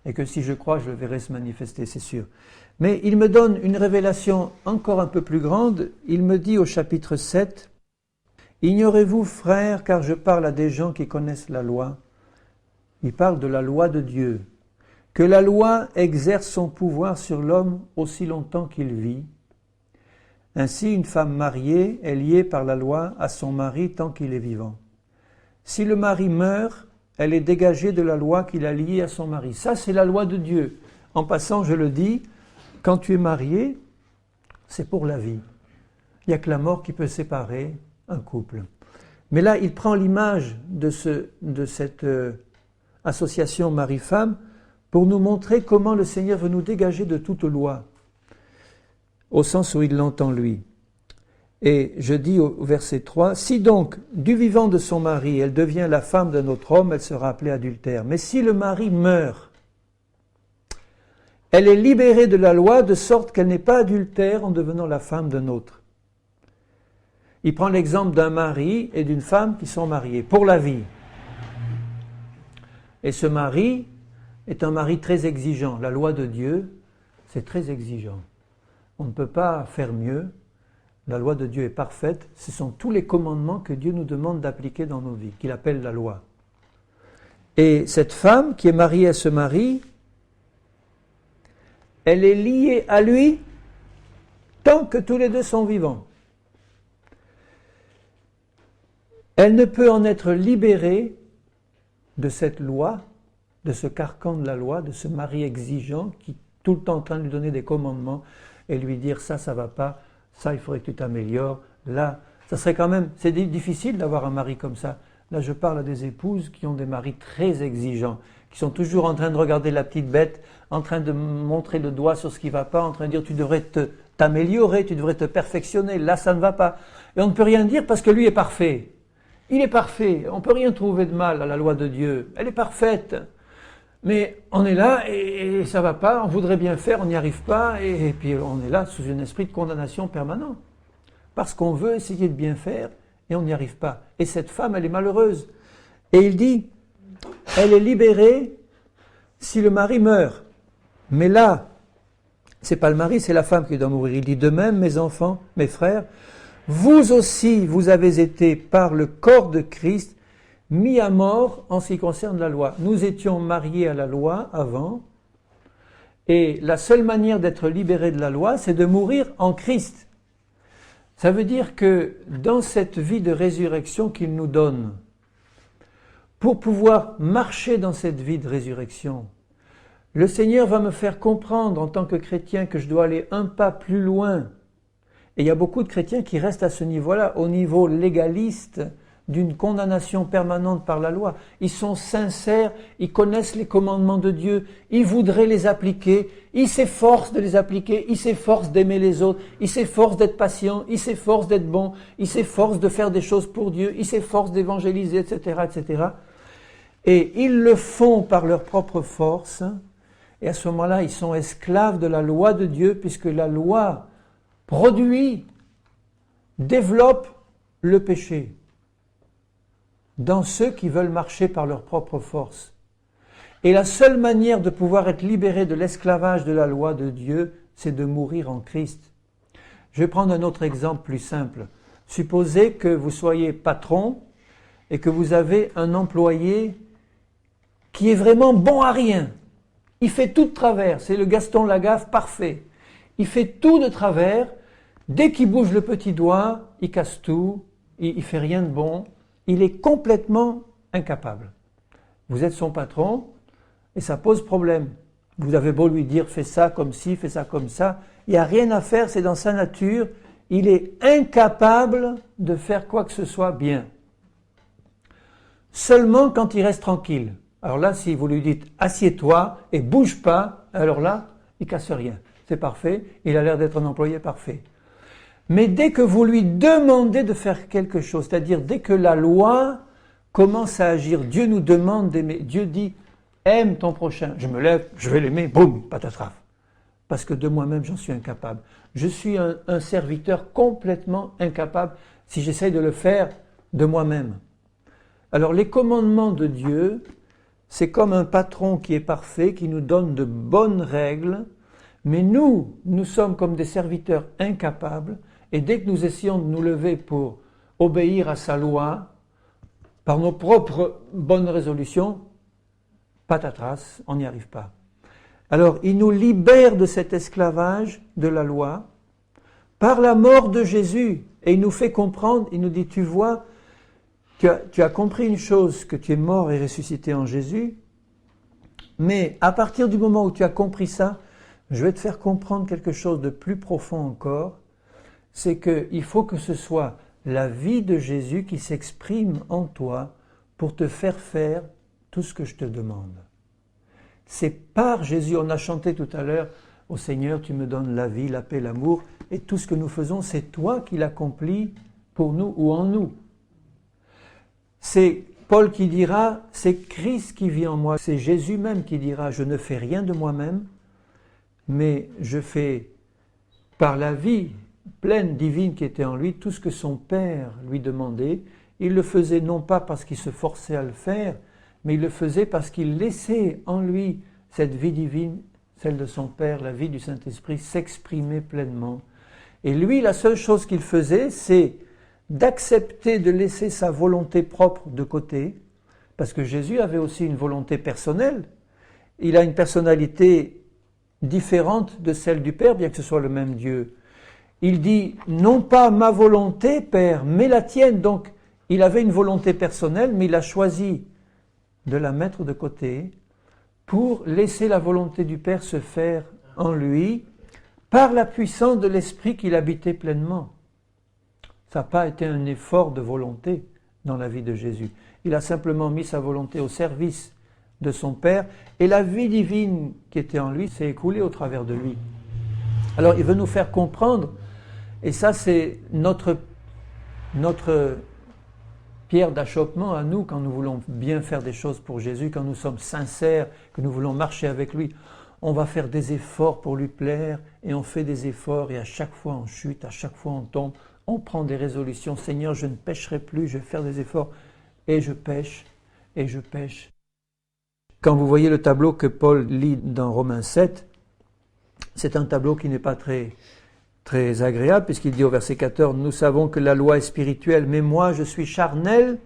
Speaker 1: et que si je crois, je le verrai se manifester, c'est sûr. Mais il me donne une révélation encore un peu plus grande. Il me dit au chapitre 7, « Ignorez-vous, frères, car je parle à des gens qui connaissent la loi. » Il parle de la loi de Dieu. « Que la loi exerce son pouvoir sur l'homme aussi longtemps qu'il vit. Ainsi, une femme mariée est liée par la loi à son mari tant qu'il est vivant. Si le mari meurt, elle est dégagée de la loi qui l'a liée à son mari. » Ça, c'est la loi de Dieu. En passant, je le dis, quand tu es marié, c'est pour la vie. Il n'y a que la mort qui peut séparer un couple. Mais là, il prend l'image de cette association mari-femme pour nous montrer comment le Seigneur veut nous dégager de toute loi, au sens où il l'entend lui. Et je dis au verset 3, « Si donc, du vivant de son mari, elle devient la femme d'un autre homme, elle sera appelée adultère. Mais si le mari meurt, elle est libérée de la loi de sorte qu'elle n'est pas adultère en devenant la femme d'un autre. » Il prend l'exemple d'un mari et d'une femme qui sont mariés pour la vie. Et ce mari est un mari très exigeant. La loi de Dieu, c'est très exigeant. On ne peut pas faire mieux. La loi de Dieu est parfaite. Ce sont tous les commandements que Dieu nous demande d'appliquer dans nos vies, qu'il appelle la loi. Et cette femme qui est mariée à ce mari, elle est liée à lui tant que tous les deux sont vivants. Elle ne peut en être libérée de cette loi, de ce carcan de la loi, de ce mari exigeant qui est tout le temps en train de lui donner des commandements et lui dire ça va pas, ça il faudrait que tu t'améliores, là, ça serait quand même, c'est difficile d'avoir un mari comme ça. Là je parle à des épouses qui ont des maris très exigeants, qui sont toujours en train de regarder la petite bête, en train de montrer le doigt sur ce qui ne va pas, en train de dire tu devrais t'améliorer, tu devrais te perfectionner, là ça ne va pas. Et on ne peut rien dire parce que lui est parfait. Il est parfait, on ne peut rien trouver de mal à la loi de Dieu, elle est parfaite. Mais on est là et ça ne va pas, on voudrait bien faire, on n'y arrive pas, et puis on est là sous un esprit de condamnation permanent. Parce qu'on veut essayer de bien faire et on n'y arrive pas. Et cette femme, elle est malheureuse. Et il dit, elle est libérée si le mari meurt. Mais là, c'est pas le mari, c'est la femme qui doit mourir. Il dit, de même, mes enfants, mes frères, vous aussi, vous avez été par le corps de Christ mis à mort en ce qui concerne la loi. Nous étions mariés à la loi avant, et la seule manière d'être libéré de la loi, c'est de mourir en Christ. Ça veut dire que dans cette vie de résurrection qu'il nous donne, pour pouvoir marcher dans cette vie de résurrection, le Seigneur va me faire comprendre en tant que chrétien que je dois aller un pas plus loin. Et il y a beaucoup de chrétiens qui restent à ce niveau-là, au niveau légaliste, d'une condamnation permanente par la loi. Ils sont sincères, ils connaissent les commandements de Dieu, ils voudraient les appliquer, ils s'efforcent de les appliquer, ils s'efforcent d'aimer les autres, ils s'efforcent d'être patients, ils s'efforcent d'être bons, ils s'efforcent de faire des choses pour Dieu, ils s'efforcent d'évangéliser, etc., etc. Et ils le font par leur propre force, et à ce moment-là, ils sont esclaves de la loi de Dieu, puisque la loi produit, développe le péché dans ceux qui veulent marcher par leur propre force. Et la seule manière de pouvoir être libéré de l'esclavage de la loi de Dieu, c'est de mourir en Christ. Je vais prendre un autre exemple plus simple. Supposez que vous soyez patron et que vous avez un employé qui est vraiment bon à rien. Il fait tout de travers, c'est le Gaston Lagaffe parfait. Il fait tout de travers, dès qu'il bouge le petit doigt, il casse tout, il fait rien de bon, il est complètement incapable. Vous êtes son patron et ça pose problème. Vous avez beau lui dire fais ça comme ci, fais ça comme ça, il n'y a rien à faire, c'est dans sa nature, il est incapable de faire quoi que ce soit bien. Seulement quand il reste tranquille. Alors là, si vous lui dites assieds-toi et bouge pas, alors là, il casse rien. C'est parfait, il a l'air d'être un employé parfait. Mais dès que vous lui demandez de faire quelque chose, c'est-à-dire dès que la loi commence à agir, Dieu nous demande d'aimer. Dieu dit aime ton prochain. Je me lève, je vais l'aimer, boum, patatraf. Parce que de moi-même, j'en suis incapable. Je suis un serviteur complètement incapable si j'essaye de le faire de moi-même. Alors les commandements de Dieu, c'est comme un patron qui est parfait, qui nous donne de bonnes règles, mais nous sommes comme des serviteurs incapables, et dès que nous essayons de nous lever pour obéir à sa loi, par nos propres bonnes résolutions, patatras, on n'y arrive pas. Alors, il nous libère de cet esclavage de la loi par la mort de Jésus, et il nous fait comprendre, il nous dit, tu vois, tu as compris une chose, que tu es mort et ressuscité en Jésus, mais à partir du moment où tu as compris ça, je vais te faire comprendre quelque chose de plus profond encore, c'est qu'il faut que ce soit la vie de Jésus qui s'exprime en toi pour te faire tout ce que je te demande. C'est par Jésus, on a chanté tout à l'heure, ô Seigneur, tu me donnes la vie, la paix, l'amour, et tout ce que nous faisons, c'est toi qui l'accomplis pour nous ou en nous. C'est Paul qui dira, c'est Christ qui vit en moi, c'est Jésus même qui dira, je ne fais rien de moi-même, mais je fais par la vie pleine, divine qui était en lui, tout ce que son Père lui demandait. Il le faisait non pas parce qu'il se forçait à le faire, mais il le faisait parce qu'il laissait en lui cette vie divine, celle de son Père, la vie du Saint-Esprit, s'exprimer pleinement. Et lui, la seule chose qu'il faisait, c'est d'accepter de laisser sa volonté propre de côté, parce que Jésus avait aussi une volonté personnelle. Il a une personnalité différente de celle du Père, bien que ce soit le même Dieu. Il dit, non pas ma volonté, Père, mais la tienne. Donc, Il avait une volonté personnelle, mais il a choisi de la mettre de côté pour laisser la volonté du Père se faire en lui par la puissance de l'Esprit qu'il habitait pleinement. Ça n'a pas été un effort de volonté dans la vie de Jésus. Il a simplement mis sa volonté au service de son Père et la vie divine qui était en lui s'est écoulée au travers de lui. Alors il veut nous faire comprendre, et ça c'est notre pierre d'achoppement à nous quand nous voulons bien faire des choses pour Jésus, quand nous sommes sincères, que nous voulons marcher avec lui. On va faire des efforts pour lui plaire et on fait des efforts et à chaque fois on chute, à chaque fois on tombe, on prend des résolutions. Seigneur, je ne pécherai plus, je vais faire des efforts et je pêche et je pêche. Quand vous voyez le tableau que Paul lit dans Romains 7, c'est un tableau qui n'est pas très agréable, puisqu'il dit au verset 14, « Nous savons que la loi est spirituelle, mais moi je suis charnel,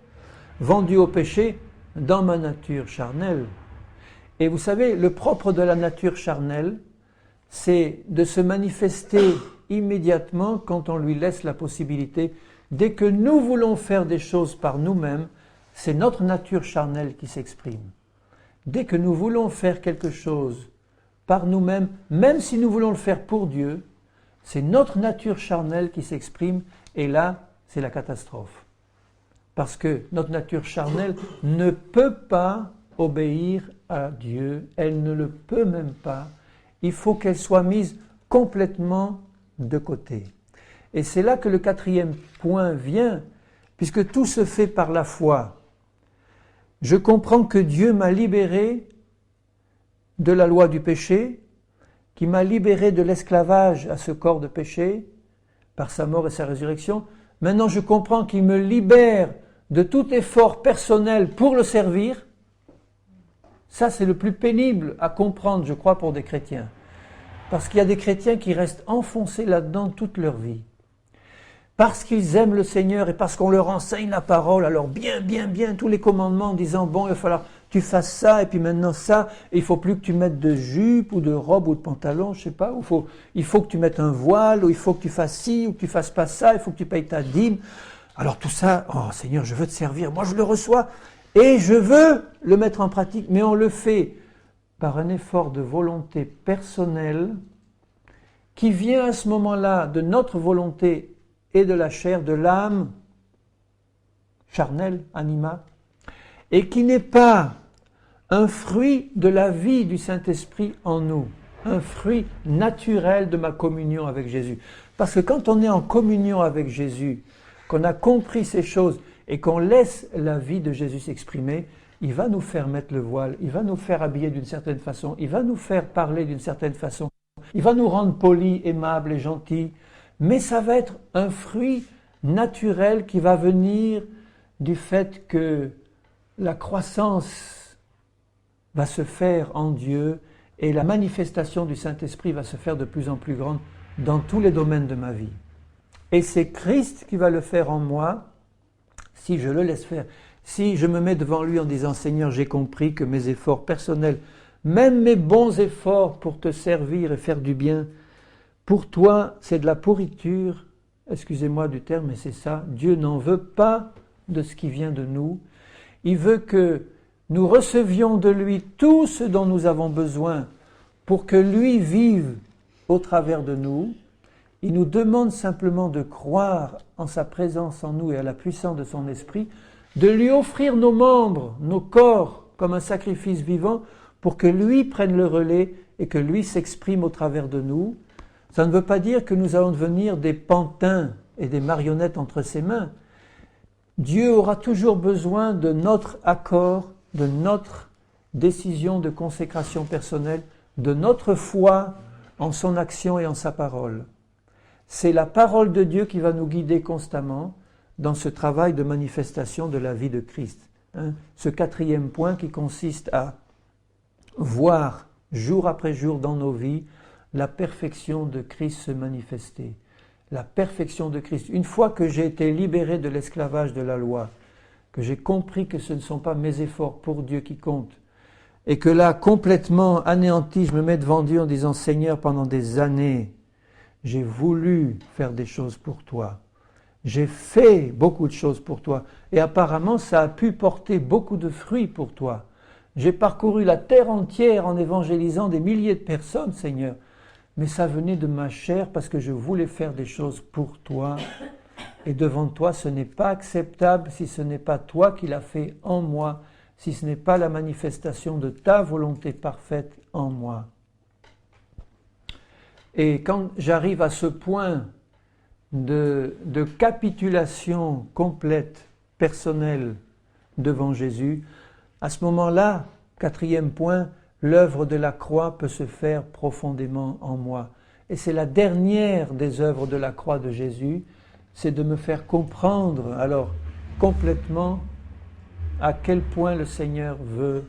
Speaker 1: vendu au péché dans ma nature charnelle. » Et vous savez, le propre de la nature charnelle, c'est de se manifester immédiatement quand on lui laisse la possibilité. Dès que nous voulons faire des choses par nous-mêmes, c'est notre nature charnelle qui s'exprime. Dès que nous voulons faire quelque chose par nous-mêmes, même si nous voulons le faire pour Dieu, c'est notre nature charnelle qui s'exprime, et là, c'est la catastrophe. Parce que notre nature charnelle ne peut pas obéir à Dieu, elle ne le peut même pas. Il faut qu'elle soit mise complètement de côté. Et c'est là que le quatrième point vient, puisque tout se fait par la foi. Je comprends que Dieu m'a libéré de la loi du péché, qui m'a libéré de l'esclavage à ce corps de péché, par sa mort et sa résurrection. Maintenant, je comprends qu'il me libère de tout effort personnel pour le servir. Ça, c'est le plus pénible à comprendre, je crois, pour des chrétiens. Parce qu'il y a des chrétiens qui restent enfoncés là-dedans toute leur vie. Parce qu'ils aiment le Seigneur et parce qu'on leur enseigne la parole, alors bien, tous les commandements en disant, bon, il va falloir que tu fasses ça, et puis maintenant ça, et il ne faut plus que tu mettes de jupe ou de robe ou de pantalon, je ne sais pas, il faut que tu mettes un voile, ou il faut que tu fasses ci, ou que tu ne fasses pas ça, il faut que tu payes ta dîme. Alors tout ça, oh Seigneur, je veux te servir, moi je le reçois, et je veux le mettre en pratique, mais on le fait par un effort de volonté personnelle qui vient à ce moment-là de notre volonté et de la chair, de l'âme charnelle, anima, et qui n'est pas un fruit de la vie du Saint-Esprit en nous, un fruit naturel de ma communion avec Jésus. Parce que quand on est en communion avec Jésus, qu'on a compris ces choses et qu'on laisse la vie de Jésus s'exprimer, il va nous faire mettre le voile, il va nous faire habiller d'une certaine façon, il va nous faire parler d'une certaine façon, il va nous rendre polis, aimables et gentils, mais ça va être un fruit naturel qui va venir du fait que la croissance va se faire en Dieu et la manifestation du Saint-Esprit va se faire de plus en plus grande dans tous les domaines de ma vie. Et c'est Christ qui va le faire en moi si je le laisse faire. Si je me mets devant lui en disant « Seigneur, j'ai compris que mes efforts personnels, même mes bons efforts pour te servir et faire du bien, pour toi, c'est de la pourriture, excusez-moi du terme, mais c'est ça. Dieu n'en veut pas de ce qui vient de nous. Il veut que nous recevions de lui tout ce dont nous avons besoin pour que lui vive au travers de nous. Il nous demande simplement de croire en sa présence en nous et à la puissance de son esprit, de lui offrir nos membres, nos corps, comme un sacrifice vivant, pour que lui prenne le relais et que lui s'exprime au travers de nous. Ça ne veut pas dire que nous allons devenir des pantins et des marionnettes entre ses mains. Dieu aura toujours besoin de notre accord, de notre décision de consécration personnelle, de notre foi en son action et en sa parole. C'est la parole de Dieu qui va nous guider constamment dans ce travail de manifestation de la vie de Christ. Ce quatrième point qui consiste à voir jour après jour dans nos vies la perfection de Christ se manifester. La perfection de Christ. Une fois que j'ai été libéré de l'esclavage de la loi, que j'ai compris que ce ne sont pas mes efforts pour Dieu qui comptent, et que là, complètement anéanti, je me mets devant Dieu en disant « Seigneur, pendant des années, j'ai voulu faire des choses pour toi. J'ai fait beaucoup de choses pour toi. Et apparemment, ça a pu porter beaucoup de fruits pour toi. J'ai parcouru la terre entière en évangélisant des milliers de personnes, Seigneur. Mais ça venait de ma chair parce que je voulais faire des choses pour toi. Et devant toi, ce n'est pas acceptable si ce n'est pas toi qui l'as fait en moi, si ce n'est pas la manifestation de ta volonté parfaite en moi. Et quand j'arrive à ce point de capitulation complète, personnelle, devant Jésus, à ce moment-là, 4e point, l'œuvre de la croix peut se faire profondément en moi. Et c'est la dernière des œuvres de la croix de Jésus, c'est de me faire comprendre alors complètement à quel point le Seigneur veut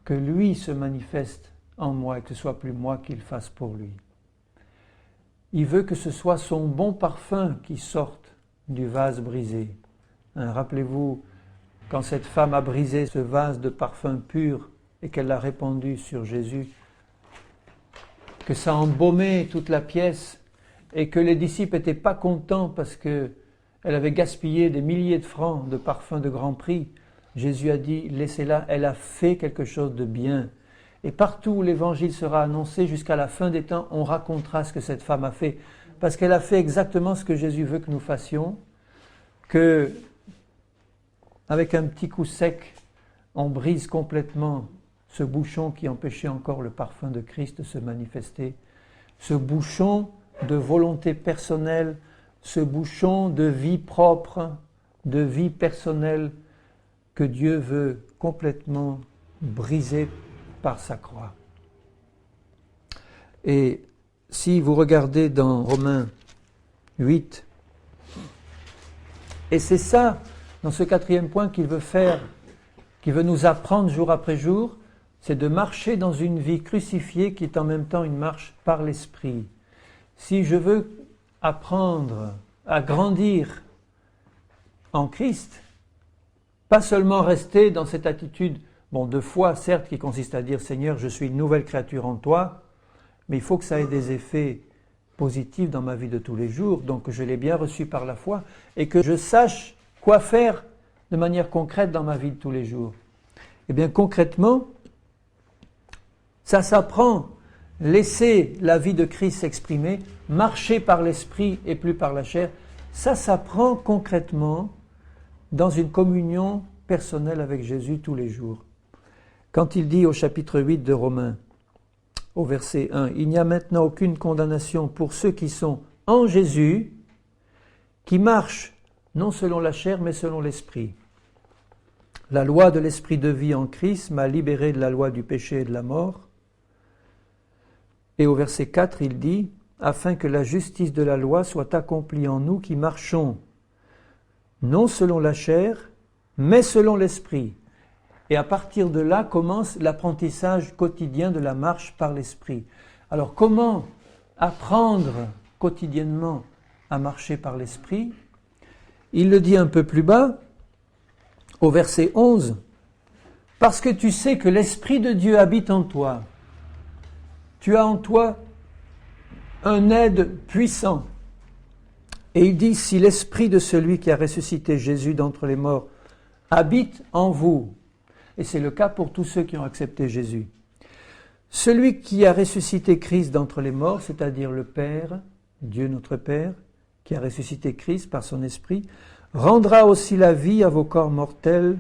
Speaker 1: que lui se manifeste en moi et que ce soit plus moi qui le fasse pour lui. Il veut que ce soit son bon parfum qui sorte du vase brisé. Rappelez-vous, quand cette femme a brisé ce vase de parfum pur et qu'elle l'a répandu sur Jésus, que ça a embaumé toute la pièce et que les disciples n'étaient pas contents parce qu'elle avait gaspillé des milliers de francs de parfum de grand prix. Jésus a dit, laissez-la, elle a fait quelque chose de bien. Et partout où l'évangile sera annoncé, jusqu'à la fin des temps, on racontera ce que cette femme a fait. Parce qu'elle a fait exactement ce que Jésus veut que nous fassions, que, avec un petit coup sec, on brise complètement ce bouchon qui empêchait encore le parfum de Christ de se manifester. Ce bouchon de volonté personnelle, ce bouchon de vie propre, de vie personnelle, que Dieu veut complètement briser par sa croix. Et si vous regardez dans Romains 8, et c'est ça, dans ce 4e point qu'il veut faire, qu'il veut nous apprendre jour après jour, c'est de marcher dans une vie crucifiée qui est en même temps une marche par l'Esprit. Si je veux apprendre à grandir en Christ, pas seulement rester dans cette attitude de foi, certes, qui consiste à dire « Seigneur, je suis une nouvelle créature en toi », mais il faut que ça ait des effets positifs dans ma vie de tous les jours, donc que je l'ai bien reçu par la foi, et que je sache quoi faire de manière concrète dans ma vie de tous les jours. Eh bien, concrètement, ça s'apprend, laisser la vie de Christ s'exprimer, marcher par l'esprit et plus par la chair, ça s'apprend concrètement dans une communion personnelle avec Jésus tous les jours. Quand il dit au chapitre 8 de Romains, au verset 1, « Il n'y a maintenant aucune condamnation pour ceux qui sont en Jésus, qui marchent non selon la chair, mais selon l'esprit. La loi de l'esprit de vie en Christ m'a libéré de la loi du péché et de la mort. » Et au verset 4, il dit, « Afin que la justice de la loi soit accomplie en nous qui marchons, non selon la chair, mais selon l'esprit. » Et à partir de là commence l'apprentissage quotidien de la marche par l'esprit. Alors comment apprendre quotidiennement à marcher par l'esprit? Il le dit un peu plus bas, au verset 11, « Parce que tu sais que l'Esprit de Dieu habite en toi. Tu as en toi un aide puissant. » Et il dit, « Si l'Esprit de celui qui a ressuscité Jésus d'entre les morts habite en vous, » et c'est le cas pour tous ceux qui ont accepté Jésus. Celui qui a ressuscité Christ d'entre les morts, c'est-à-dire le Père, Dieu notre Père, qui a ressuscité Christ par son Esprit, rendra aussi la vie à vos corps mortels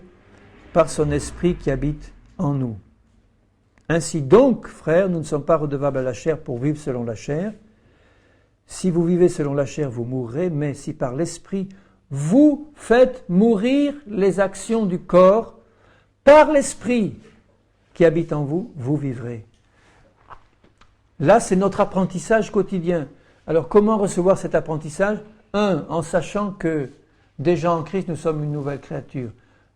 Speaker 1: par son Esprit qui habite en nous. Ainsi donc, frères, nous ne sommes pas redevables à la chair pour vivre selon la chair. Si vous vivez selon la chair, vous mourrez, mais si par l'Esprit, vous faites mourir les actions du corps, par l'Esprit qui habite en vous, vous vivrez. Là, c'est notre apprentissage quotidien. Alors, comment recevoir cet apprentissage? 1, en sachant que, déjà en Christ, nous sommes une nouvelle créature.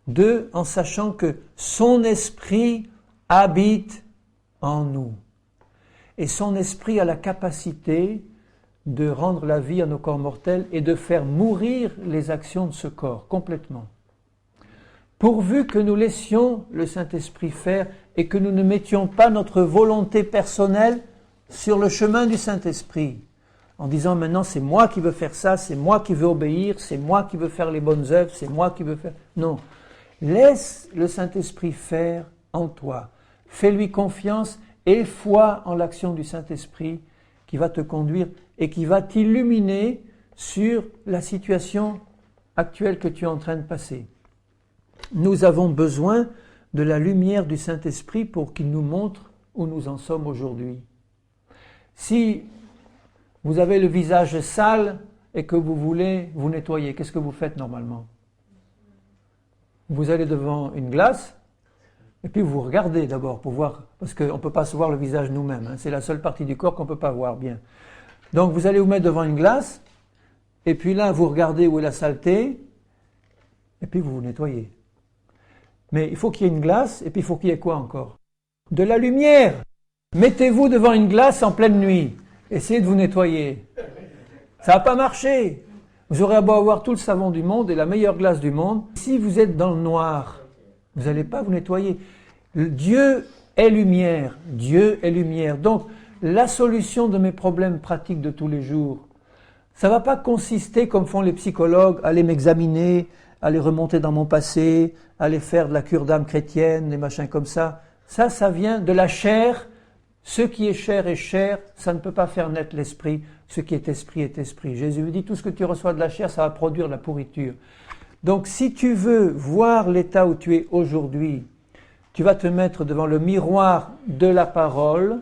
Speaker 1: 2, en sachant que son Esprit habite en nous. Et son Esprit a la capacité de rendre la vie à nos corps mortels et de faire mourir les actions de ce corps, complètement. Pourvu que nous laissions le Saint-Esprit faire et que nous ne mettions pas notre volonté personnelle sur le chemin du Saint-Esprit. en disant maintenant c'est moi qui veux faire ça, c'est moi qui veux obéir, c'est moi qui veux faire les bonnes œuvres, c'est moi qui veux faire... Non, laisse le Saint-Esprit faire en toi. Fais-lui confiance et foi en l'action du Saint-Esprit qui va te conduire et qui va t'illuminer sur la situation actuelle que tu es en train de passer. Nous avons besoin de la lumière du Saint-Esprit pour qu'il nous montre où nous en sommes aujourd'hui. Si vous avez le visage sale et que vous voulez vous nettoyer, qu'est-ce que vous faites normalement? Vous allez devant une glace et puis vous regardez d'abord pour voir, parce qu'on ne peut pas se voir le visage nous-mêmes, hein, c'est la seule partie du corps qu'on ne peut pas voir bien. Donc vous allez vous mettre devant une glace et puis là vous regardez où est la saleté et puis vous vous nettoyez. Mais il faut qu'il y ait une glace, et puis il faut qu'il y ait quoi encore? De la lumière. Mettez-vous devant une glace en pleine nuit. Essayez de vous nettoyer. Ça va pas marcher. Vous aurez beau avoir tout le savon du monde et la meilleure glace du monde. Si vous êtes dans le noir, vous n'allez pas vous nettoyer. Dieu est lumière. Dieu est lumière. Donc, la solution de mes problèmes pratiques de tous les jours, ça ne va pas consister, comme font les psychologues, à aller m'examiner, aller remonter dans mon passé, aller faire de la cure d'âme chrétienne, des machins comme ça. Ça vient de la chair. Ce qui est chair, ça ne peut pas faire naître l'esprit. Ce qui est esprit. Jésus dit, tout ce que tu reçois de la chair, ça va produire la pourriture. Donc si tu veux voir l'état où tu es aujourd'hui, tu vas te mettre devant le miroir de la parole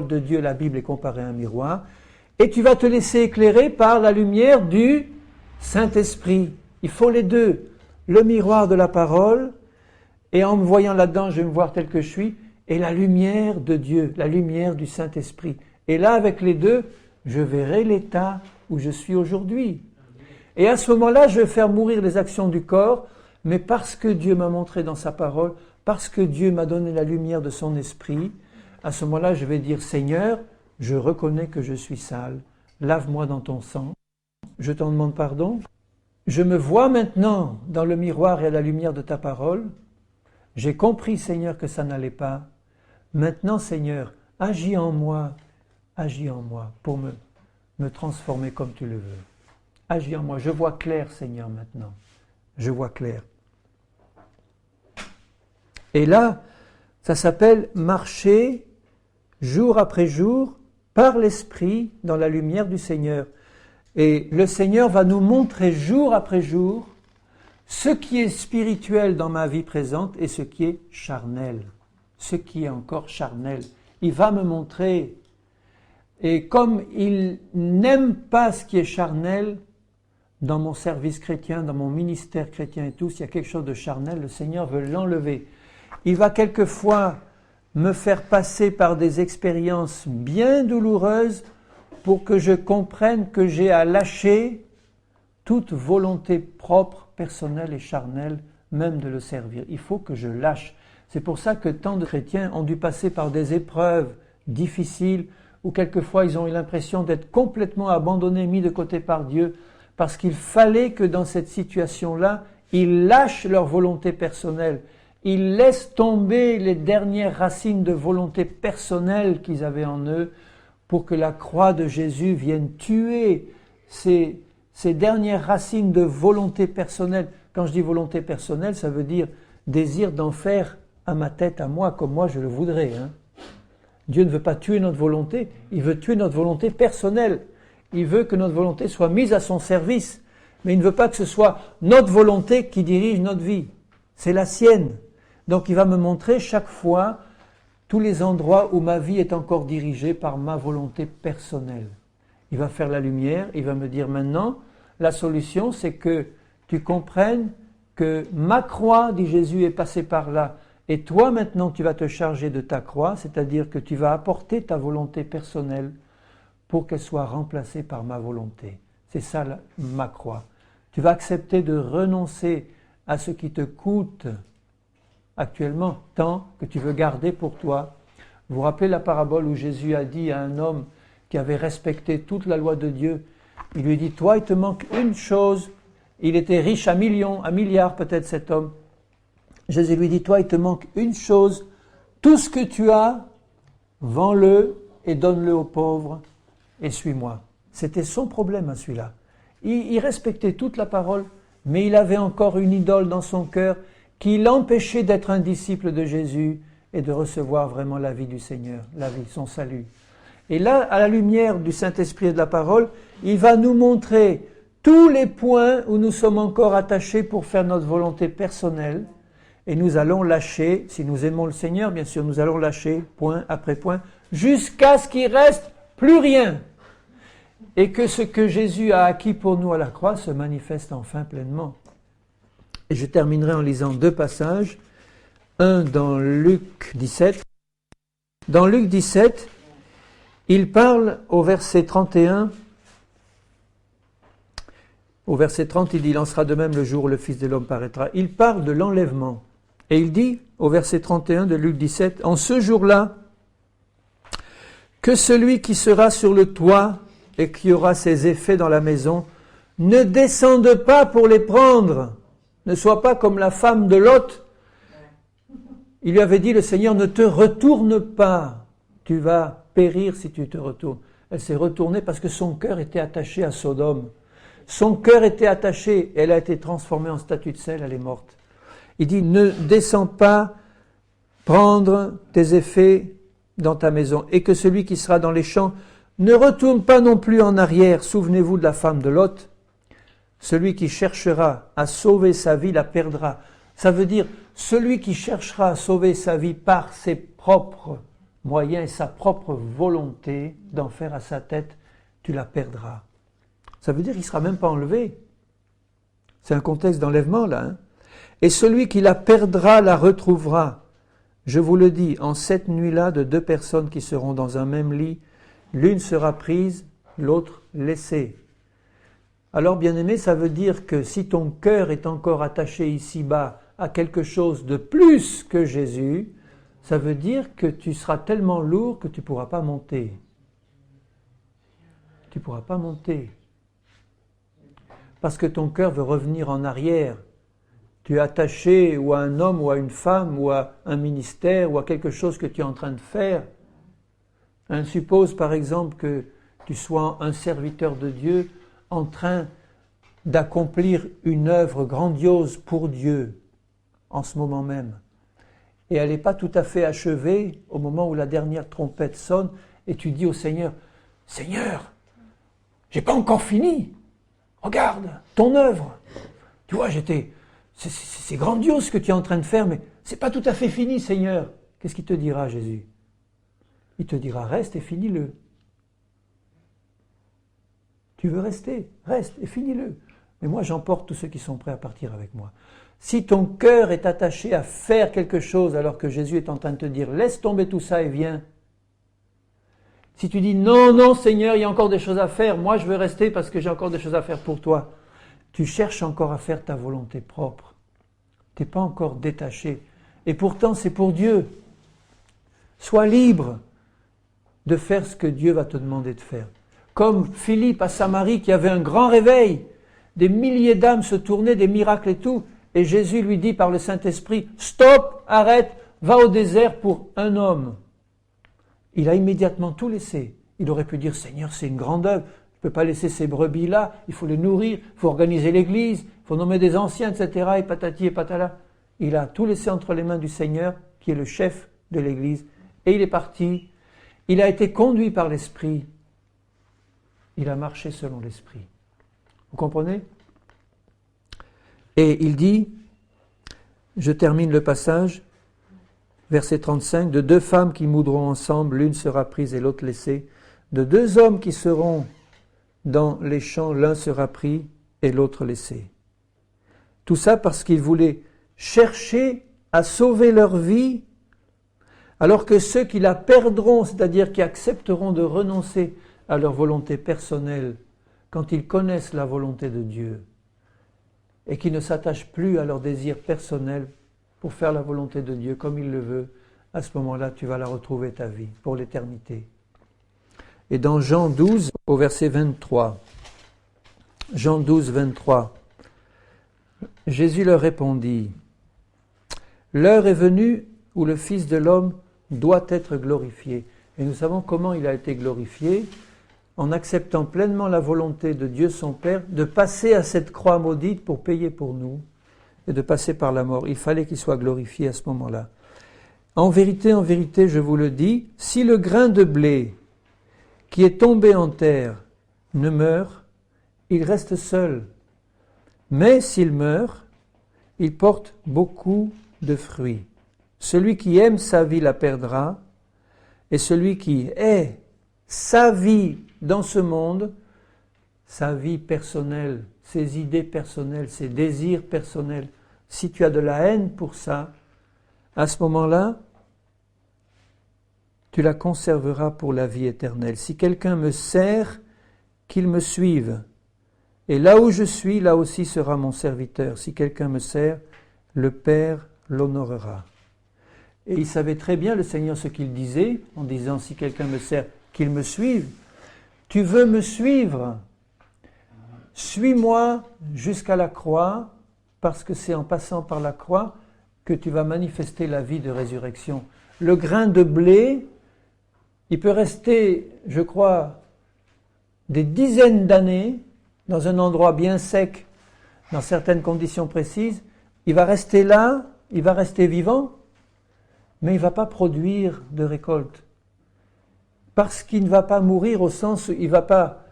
Speaker 1: de Dieu, la Bible est comparée à un miroir, et tu vas te laisser éclairer par la lumière du Saint-Esprit. Il faut les deux. Le miroir de la parole, et en me voyant là-dedans, je vais me voir tel que je suis, et la lumière de Dieu, la lumière du Saint-Esprit. Et là, avec les deux, je verrai l'état où je suis aujourd'hui. Et à ce moment-là, je vais faire mourir les actions du corps, mais parce que Dieu m'a montré dans sa parole, parce que Dieu m'a donné la lumière de son esprit, à ce moment-là, je vais dire, Seigneur, je reconnais que je suis sale, lave-moi dans ton sang, je t'en demande pardon. Je me vois maintenant dans le miroir et à la lumière de ta parole. J'ai compris, Seigneur, que ça n'allait pas. Maintenant, Seigneur, agis en moi pour me transformer comme tu le veux. Agis en moi. Je vois clair, Seigneur, maintenant. Je vois clair. Et là, ça s'appelle marcher jour après jour par l'Esprit dans la lumière du Seigneur. Et le Seigneur va nous montrer jour après jour ce qui est spirituel dans ma vie présente et ce qui est charnel. Ce qui est encore charnel. Il va me montrer. Et comme il n'aime pas ce qui est charnel, dans mon service chrétien, dans mon ministère chrétien et tout, s'il y a quelque chose de charnel, le Seigneur veut l'enlever. Il va quelquefois me faire passer par des expériences bien douloureuses pour que je comprenne que j'ai à lâcher toute volonté propre, personnelle et charnelle, même de le servir. Il faut que je lâche. C'est pour ça que tant de chrétiens ont dû passer par des épreuves difficiles où quelquefois ils ont eu l'impression d'être complètement abandonnés, mis de côté par Dieu, parce qu'il fallait que dans cette situation-là, ils lâchent leur volonté personnelle. Ils laissent tomber les dernières racines de volonté personnelle qu'ils avaient en eux pour que la croix de Jésus vienne tuer ces dernières racines de volonté personnelle. Quand je dis volonté personnelle, ça veut dire désir d'en faire à ma tête, à moi, comme moi je le voudrais. Hein. Dieu ne veut pas tuer notre volonté, il veut tuer notre volonté personnelle. Il veut que notre volonté soit mise à son service, mais il ne veut pas que ce soit notre volonté qui dirige notre vie. C'est la sienne. Donc il va me montrer chaque fois tous les endroits où ma vie est encore dirigée par ma volonté personnelle. Il va faire la lumière, il va me dire maintenant, la solution c'est que tu comprennes que ma croix, dit Jésus, est passée par là. Et toi maintenant tu vas te charger de ta croix, c'est-à-dire que tu vas apporter ta volonté personnelle pour qu'elle soit remplacée par ma volonté. C'est ça ma croix. Tu vas accepter de renoncer à ce qui te coûte actuellement tant que tu veux garder pour toi. Vous vous rappelez la parabole où Jésus a dit à un homme qui avait respecté toute la loi de Dieu, il lui dit, toi il te manque une chose. Il était riche à millions, à milliards peut-être cet homme. Jésus lui dit, toi il te manque une chose, tout ce que tu as, vends-le et donne-le aux pauvres et suis-moi. C'était son problème à celui-là. Il respectait toute la parole, mais il avait encore une idole dans son cœur qui l'empêchait d'être un disciple de Jésus et de recevoir vraiment la vie du Seigneur, la vie, son salut. Et là, à la lumière du Saint-Esprit et de la parole, il va nous montrer tous les points où nous sommes encore attachés pour faire notre volonté personnelle. Et nous allons lâcher, si nous aimons le Seigneur, bien sûr, nous allons lâcher, point après point, jusqu'à ce qu'il reste plus rien. Et que ce que Jésus a acquis pour nous à la croix se manifeste enfin pleinement. Et je terminerai en lisant 2 passages. Un dans Luc 17. Dans Luc 17, il parle au verset 31. Au verset 30, il dit « Il en sera de même le jour où le Fils de l'homme paraîtra ». Il parle de l'enlèvement. Et il dit, au verset 31 de Luc 17, « En ce jour-là, que celui qui sera sur le toit et qui aura ses effets dans la maison ne descende pas pour les prendre, ne soit pas comme la femme de Lot. » Il lui avait dit, le Seigneur, « Ne te retourne pas, tu vas périr si tu te retournes. » Elle s'est retournée parce que son cœur était attaché à Sodome. Son cœur était attaché, elle a été transformée en statue de sel, elle est morte. Il dit, ne descends pas prendre tes effets dans ta maison, et que celui qui sera dans les champs ne retourne pas non plus en arrière. Souvenez-vous de la femme de Lot. Celui qui cherchera à sauver sa vie la perdra. Ça veut dire, celui qui cherchera à sauver sa vie par ses propres moyens et sa propre volonté d'en faire à sa tête, tu la perdras. Ça veut dire qu'il ne sera même pas enlevé. C'est un contexte d'enlèvement là. Hein. Et celui qui la perdra la retrouvera. Je vous le dis, en cette nuit-là, de 2 personnes qui seront dans un même lit, l'une sera prise, l'autre laissée. Alors, bien-aimé, ça veut dire que si ton cœur est encore attaché ici-bas à quelque chose de plus que Jésus, ça veut dire que tu seras tellement lourd que tu ne pourras pas monter. Tu ne pourras pas monter. Parce que ton cœur veut revenir en arrière. Tu es attaché ou à un homme ou à une femme ou à un ministère ou à quelque chose que tu es en train de faire. Suppose par exemple que tu sois un serviteur de Dieu en train d'accomplir une œuvre grandiose pour Dieu en ce moment même. Et elle n'est pas tout à fait achevée au moment où la dernière trompette sonne et tu dis au Seigneur, « Seigneur, j'ai pas encore fini. Regarde, ton œuvre. Tu vois, c'est grandiose ce que tu es en train de faire, mais c'est pas tout à fait fini, Seigneur. » Qu'est-ce qu'il te dira, Jésus? Il te dira, reste et finis-le. Tu veux rester, reste et finis-le. Mais moi, j'emporte tous ceux qui sont prêts à partir avec moi. Si ton cœur est attaché à faire quelque chose alors que Jésus est en train de te dire, laisse tomber tout ça et viens. Si tu dis, non, non, Seigneur, il y a encore des choses à faire, moi je veux rester parce que j'ai encore des choses à faire pour toi. Tu cherches encore à faire ta volonté propre. Tu n'es pas encore détaché. Et pourtant, c'est pour Dieu. Sois libre de faire ce que Dieu va te demander de faire. Comme Philippe à Samarie qui avait un grand réveil, des milliers d'âmes se tournaient, des miracles et tout, et Jésus lui dit par le Saint-Esprit, stop, arrête, va au désert pour un homme. Il a immédiatement tout laissé. Il aurait pu dire, Seigneur, c'est une grande œuvre, je ne peux pas laisser ces brebis là, il faut les nourrir, il faut organiser l'église, il faut nommer des anciens, etc., et patati et patala. Il a tout laissé entre les mains du Seigneur, qui est le chef de l'église, et il est parti. Il a été conduit par l'Esprit. Il a marché selon l'Esprit. Vous comprenez? Et il dit, je termine le passage, verset 35, de 2 femmes qui moudront ensemble, l'une sera prise et l'autre laissée. De 2 hommes qui seront dans les champs, l'un sera pris et l'autre laissé. Tout ça parce qu'ils voulaient chercher à sauver leur vie, alors que ceux qui la perdront, c'est-à-dire qui accepteront de renoncer à leur volonté personnelle, quand ils connaissent la volonté de Dieu, et qui ne s'attachent plus à leur désir personnel pour faire la volonté de Dieu comme il le veut, à ce moment-là, tu vas la retrouver ta vie pour l'éternité. Et dans Jean 12, au verset 23, Jean 12, 23, Jésus leur répondit, « L'heure est venue où le Fils de l'homme doit être glorifié. » Et nous savons comment il a été glorifié. en acceptant pleinement la volonté de Dieu son Père, de passer à cette croix maudite pour payer pour nous et de passer par la mort. Il fallait qu'il soit glorifié à ce moment-là. En vérité, je vous le dis, si le grain de blé qui est tombé en terre ne meurt, il reste seul. Mais s'il meurt, il porte beaucoup de fruits. Celui qui aime sa vie la perdra, et celui qui est sa vie dans ce monde, sa vie personnelle, ses idées personnelles, ses désirs personnels, si tu as de la haine pour ça, à ce moment-là, tu la conserveras pour la vie éternelle. Si quelqu'un me sert, qu'il me suive. Et là où je suis, là aussi sera mon serviteur. Si quelqu'un me sert, le Père l'honorera. Et il savait très bien, le Seigneur, ce qu'il disait, en disant, si quelqu'un me sert, qu'il me suive. Tu veux me suivre? Suis-moi jusqu'à la croix, parce que c'est en passant par la croix que tu vas manifester la vie de résurrection. Le grain de blé, il peut rester, je crois, des dizaines d'années dans un endroit bien sec, dans certaines conditions précises. Il va rester là, il va rester vivant, mais il ne va pas produire de récolte. Parce qu'il ne va pas mourir au sens où il ne va pas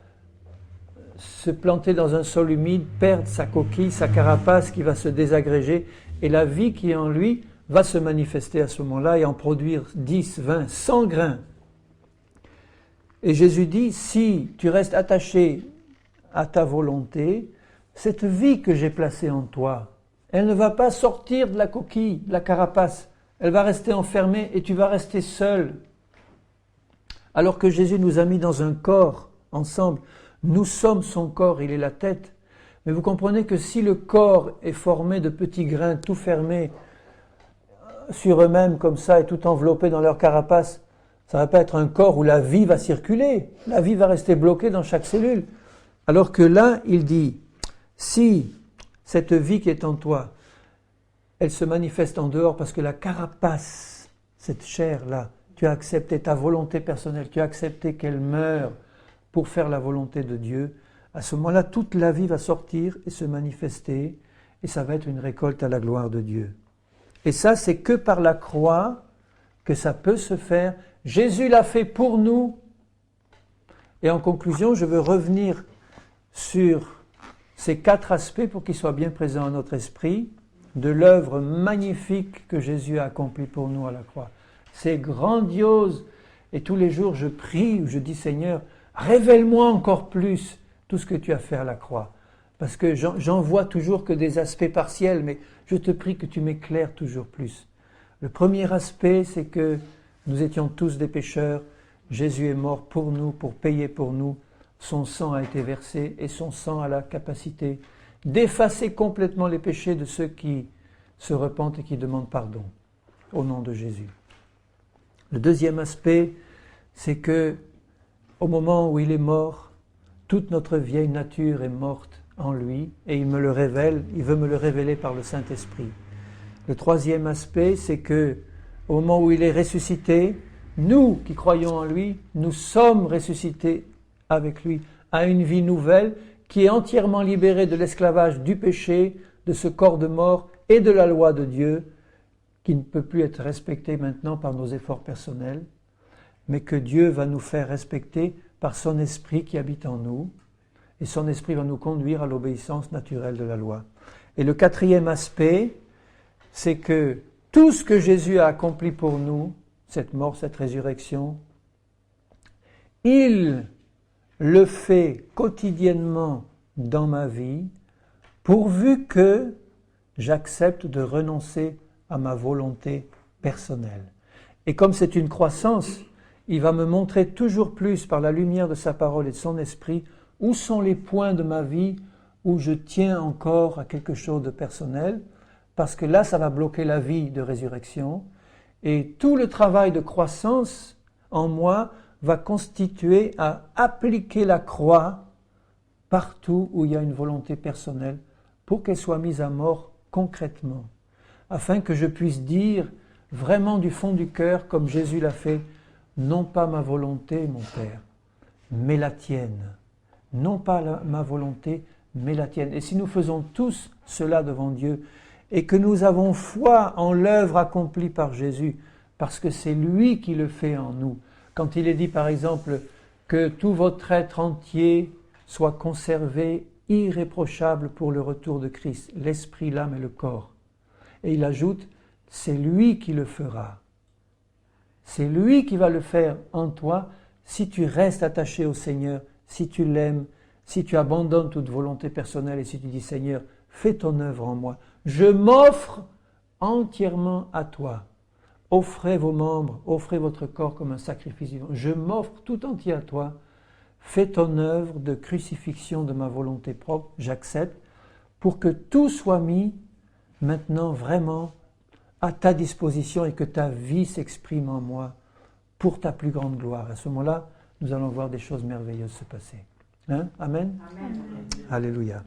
Speaker 1: se planter dans un sol humide, perdre sa coquille, sa carapace qui va se désagréger, et la vie qui est en lui va se manifester à ce moment-là et en produire 10, 20, 100 grains. Et Jésus dit, si tu restes attaché à ta volonté, cette vie que j'ai placée en toi, elle ne va pas sortir de la coquille, de la carapace, elle va rester enfermée et tu vas rester seul. Alors que Jésus nous a mis dans un corps ensemble, nous sommes son corps, il est la tête. Mais vous comprenez que si le corps est formé de petits grains tout fermés sur eux-mêmes comme ça et tout enveloppés dans leur carapace, ça ne va pas être un corps où la vie va circuler. La vie va rester bloquée dans chaque cellule. Alors que là, il dit, si cette vie qui est en toi, elle se manifeste en dehors parce que la carapace, cette chair-là, tu as accepté ta volonté personnelle, tu as accepté qu'elle meure pour faire la volonté de Dieu, à ce moment-là, toute la vie va sortir et se manifester, et ça va être une récolte à la gloire de Dieu. Et ça, c'est que par la croix que ça peut se faire. Jésus l'a fait pour nous. Et en conclusion, je veux revenir sur ces 4 aspects pour qu'ils soient bien présents à notre esprit, de l'œuvre magnifique que Jésus a accomplie pour nous à la croix. C'est grandiose. Et tous les jours, je prie, je dis, Seigneur, révèle-moi encore plus tout ce que tu as fait à la croix. Parce que j'en vois toujours que des aspects partiels, mais je te prie que tu m'éclaires toujours plus. Le premier aspect, c'est que nous étions tous des pécheurs. Jésus est mort pour nous, pour payer pour nous. Son sang a été versé et son sang a la capacité d'effacer complètement les péchés de ceux qui se repentent et qui demandent pardon au nom de Jésus. Le deuxième aspect, c'est que au moment où il est mort, toute notre vieille nature est morte en lui et il me le révèle, il veut me le révéler par le Saint-Esprit. Le troisième aspect, c'est que au moment où il est ressuscité, nous qui croyons en lui, nous sommes ressuscités avec lui à une vie nouvelle qui est entièrement libérée de l'esclavage du péché, de ce corps de mort et de la loi de Dieu qui ne peut plus être respectée maintenant par nos efforts personnels, mais que Dieu va nous faire respecter par son esprit qui habite en nous, et son esprit va nous conduire à l'obéissance naturelle de la loi. Et le quatrième aspect, c'est que tout ce que Jésus a accompli pour nous, cette mort, cette résurrection, il le fait quotidiennement dans ma vie, pourvu que j'accepte de renoncer à ma volonté personnelle. Et comme c'est une croissance, il va me montrer toujours plus par la lumière de sa parole et de son esprit où sont les points de ma vie où je tiens encore à quelque chose de personnel, parce que là, ça va bloquer la vie de résurrection. Et tout le travail de croissance en moi va constituer à appliquer la croix partout où il y a une volonté personnelle pour qu'elle soit mise à mort concrètement, afin que je puisse dire vraiment du fond du cœur, comme Jésus l'a fait, non pas ma volonté, mon Père, mais la tienne. Non pas ma volonté, mais la tienne. Et si nous faisons tous cela devant Dieu, et que nous avons foi en l'œuvre accomplie par Jésus, parce que c'est lui qui le fait en nous. Quand il est dit par exemple que tout votre être entier soit conservé irréprochable pour le retour de Christ, l'esprit, l'âme et le corps. Et il ajoute, c'est lui qui le fera. C'est lui qui va le faire en toi si tu restes attaché au Seigneur, si tu l'aimes, si tu abandonnes toute volonté personnelle et si tu dis Seigneur, fais ton œuvre en moi. Je m'offre entièrement à toi. Offrez vos membres, offrez votre corps comme un sacrifice vivant. Je m'offre tout entier à toi. Fais ton œuvre de crucifixion de ma volonté propre, j'accepte, pour que tout soit mis maintenant vraiment à ta disposition et que ta vie s'exprime en moi pour ta plus grande gloire. À ce moment-là, nous allons voir des choses merveilleuses se passer. Hein? Amen? Amen. Alléluia.